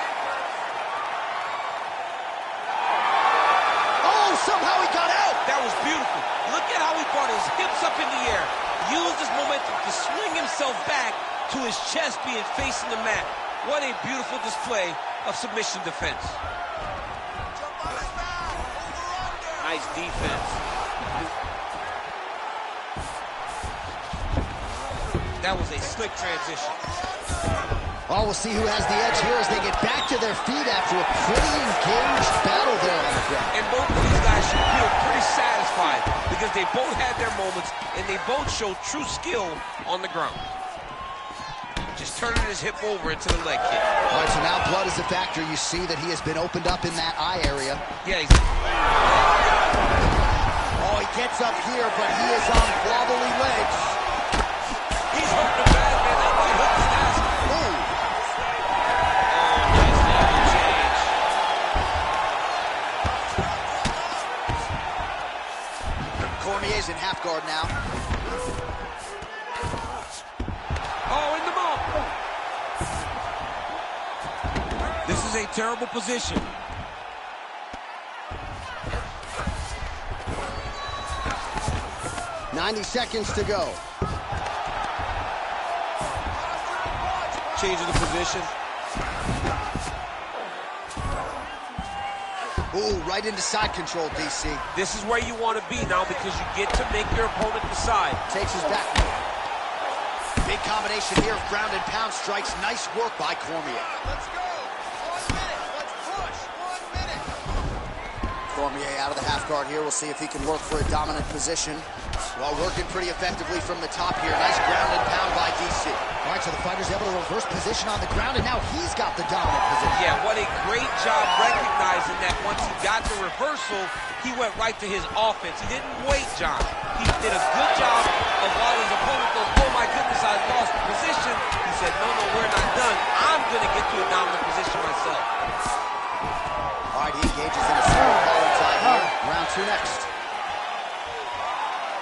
Oh, somehow he got out. That was beautiful. Look at how he brought his hips up in the air. Used his momentum to swing himself back to his chest being facing the mat. What a beautiful display of submission defense. Nice defense. That was a slick transition. Oh, we'll see who has the edge here as they get back to their feet after a pretty engaged battle there on the ground. And both of these guys should feel pretty satisfied because they both had their moments and they both showed true skill on the ground. Just turning his hip over into the leg kick. All right, so now blood is a factor. You see that he has been opened up in that eye area. Yeah, Oh, he gets up here, but he is on wobbly legs. He's hurting the bad man. That right hook is nasty. Ooh. Cormier's in half guard now. Oh, in the mouth. This is a terrible position. .90 seconds to go. Changing the position. Ooh, right into side control, DC. This is where you want to be now because you get to make your opponent decide. Takes his back. Big combination here of ground and pound strikes. Nice work by Cormier. Let's go. 1 minute. Let's push. 1 minute. Cormier out of the half guard here. We'll see if he can work for a dominant position. Well, working pretty effectively from the top here. Nice ground and pound by DC. All right, so the fighter's able to reverse position on the ground, and now he's got the dominant position. Yeah, what a great job recognizing that once he got the reversal, he went right to his offense. He didn't wait, John. He did a good job of while his opponent goes, oh my goodness, I lost the position. He said, no, we're not done. I'm going to get to a dominant position myself. All right, he engages in a single collar tie here. Round 2 next.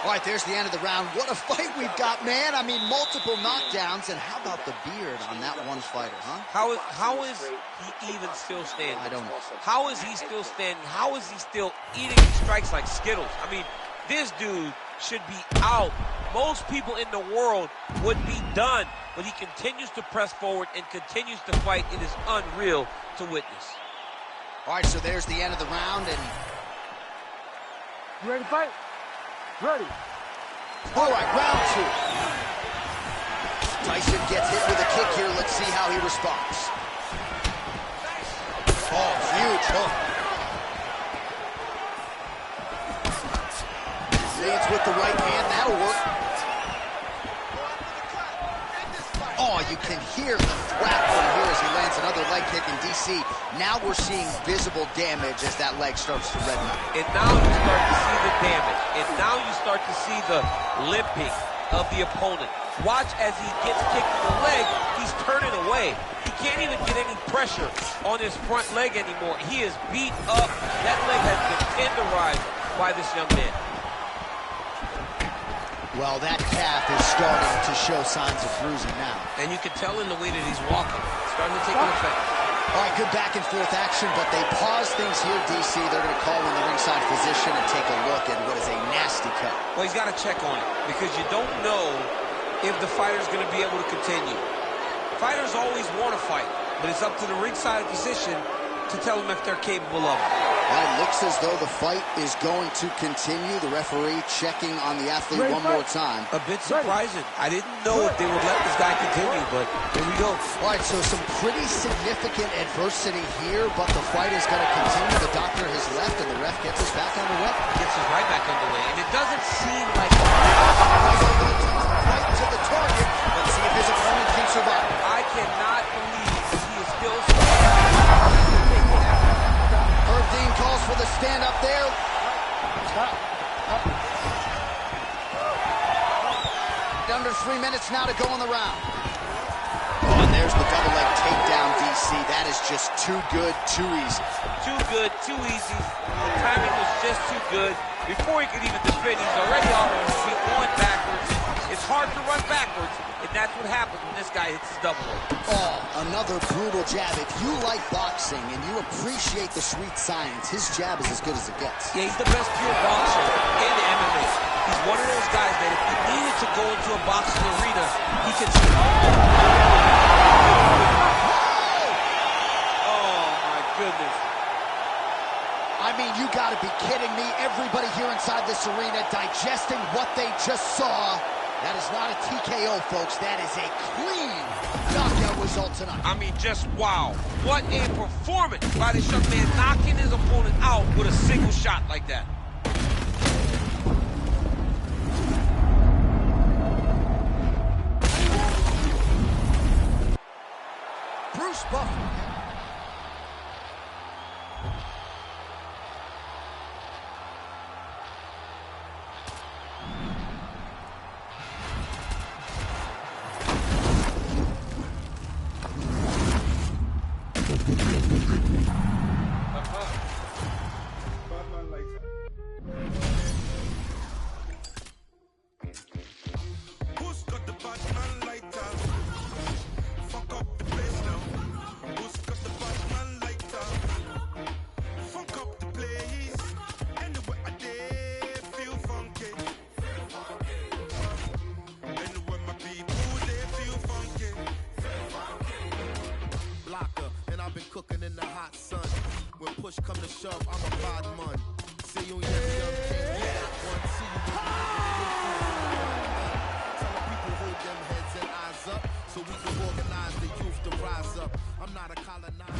All right, there's the end of the round. What a fight we've got, man. I mean, multiple knockdowns. And how about the beard on that one fighter, huh? How is he even still standing? I don't know. How is he still standing? How is he still eating these strikes like Skittles? I mean, this dude should be out. Most people in the world would be done, but he continues to press forward and continues to fight. It is unreal to witness. All right, so there's the end of the round, and... You ready to fight? Ready. All right, round 2. Tyson gets hit with a kick here. Let's see how he responds. Oh, huge hook. Leads with the right hand. That'll work. Oh, you can hear the thwack from here as he lands another leg kick in DC. Now we're seeing visible damage as that leg starts to redden up. And now you start to see the damage. And now you start to see the limping of the opponent. Watch as he gets kicked in the leg, he's turning away. He can't even get any pressure on his front leg anymore. He is beat up. That leg has been tenderized by this young man. Well, that calf is starting to show signs of bruising now. And you can tell in the way that he's walking. It's starting to take an effect. All right, good back and forth action, but they pause things here, DC. They're going to call in the ringside physician and take a look at what is a nasty cut. Well, he's got to check on it because you don't know if the fighter's going to be able to continue. Fighters always want to fight, but it's up to the ringside physician to tell them if they're capable of it. All right, looks as though the fight is going to continue. The referee checking on the athlete one more time. A bit surprising. I didn't know if they would let this guy continue, but here we go. All right, so some pretty significant adversity here, but the fight is going to continue. The doctor has left, and the ref gets us back underway. Gets us right back underway, and it doesn't seem like... Right to the target. Let's see if his opponent can survive. I cannot believe he is still... Herb Dean calls for the stand-up there. Under 3 minutes now to go in the round. Oh, and there's the double leg takedown, DC. That is just too good, too easy. Too good, too easy. The timing was just too good. Before he could even defend, he's already off his feet, going backwards. It's hard to run backwards, and that's what happens when this guy hits his double leg. Oh, another brutal jab. If you like boxing and you appreciate the sweet science, his jab is as good as it gets. Yeah, he's the best pure boxer in the MMA. He's one of those guys that if he needed to go into a boxing arena, he can... Oh, my goodness. I mean, you gotta be kidding me. Everybody here inside this arena digesting what they just saw. That is not a TKO, folks. That is a clean knockout result tonight. I mean, just wow. What a performance by this young man, knocking his opponent out with a single shot like that. Bruce Buffer. Cooking in the hot sun. When push come to shove, I'm a bad man. See you, yes, young king. Yeah, one, see you. Tell the people hold them heads and eyes up, so we can organize the youth to rise up. I'm not a colonizer.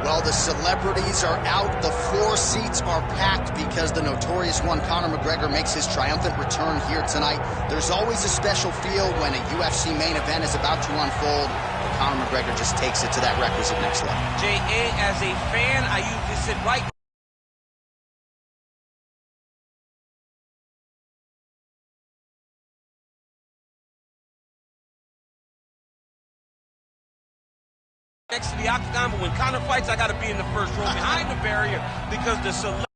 Well, the celebrities are out. The floor seats are packed because the notorious one, Conor McGregor, makes his triumphant return here tonight. There's always a special feel when a UFC main event is about to unfold. But Conor McGregor just takes it to that requisite next level. J.A., as a fan, I usually sit right next to the octagon, but when Conor fights, I got to be in the first row behind the barrier because the celebrities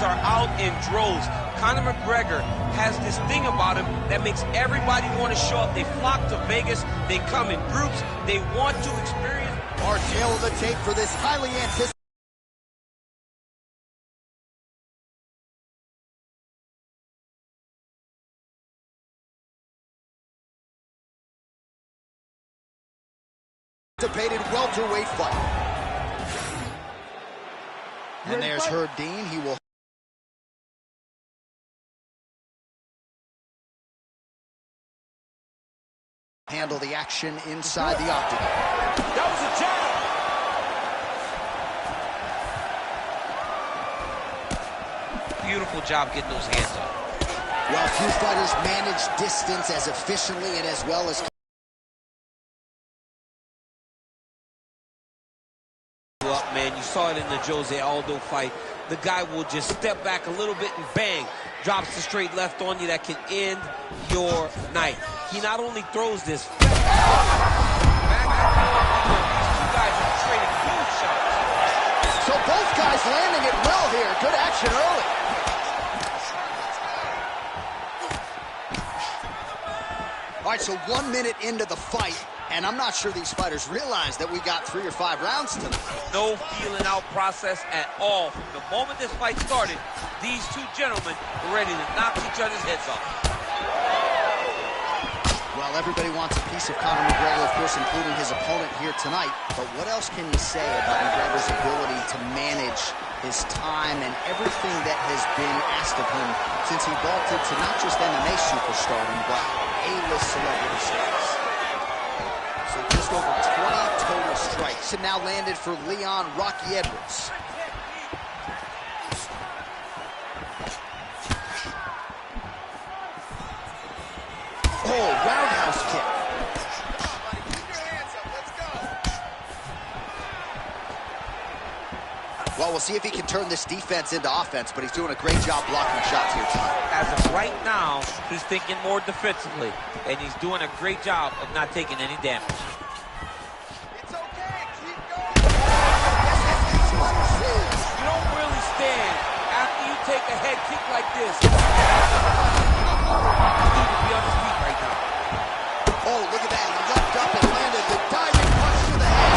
are out in droves. Conor McGregor has this thing about him that makes everybody want to show up. They flock to Vegas. They come in groups. They want to experience. Our tail of the tape for this highly anticipated welterweight fight. And there's Herb Dean. He will handle the action inside the octagon. That was a jab. Beautiful job getting those hands up. Well, few fighters manage distance as efficiently and as well as up, man. You saw it in the Jose Aldo fight. The guy will just step back a little bit and bang, drops the straight left on you that can end your night. He not only throws this back guys are trading food shots. So both guys landing at will here. Good action early. All right, so 1 minute into the fight, and I'm not sure these fighters realize that we got 3 or 5 rounds tonight. No feeling out process at all. From the moment this fight started, these two gentlemen were ready to knock each other's heads off. Well, everybody wants a piece of Conor McGregor, of course, including his opponent here tonight. But what else can you say about McGregor's ability to manage his time and everything that has been asked of him since he vaulted to not just MMA superstardom, but A-list celebrity status? So just over 20 total strikes, and now landed for Leon Rocky Edwards. Oh, roundhouse kick. Well, we'll see if he can turn this defense into offense, but he's doing a great job blocking shots here tonight. As of right now, he's thinking more defensively, and he's doing a great job of not taking any damage. It's okay, keep going. You don't really stand after you take a head kick like this. You need to be on his feet right now. Oh, look at that. He leapt up and landed the diving punch to the head.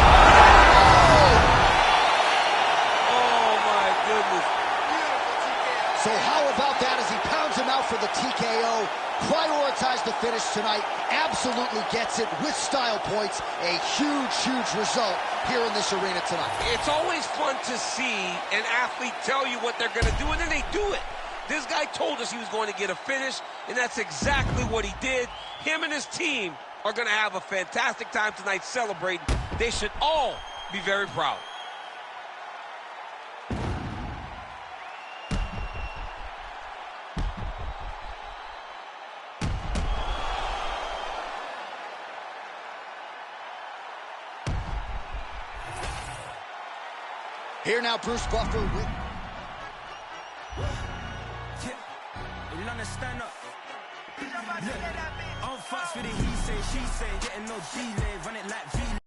Oh, my goodness. So how about that as he pounds him out for the TKO? Prioritized the finish tonight. Absolutely gets it with style points. A huge, huge result here in this arena tonight. It's always fun to see an athlete tell you what they're going to do, and then they do it. This guy told us he was going to get a finish, and that's exactly what he did. Him and his team are going to have a fantastic time tonight celebrating. They should all be very proud. Here now, Bruce Buffer with... Stand up. Look, on fucks with it, he say, she say, getting no delay, run it like V.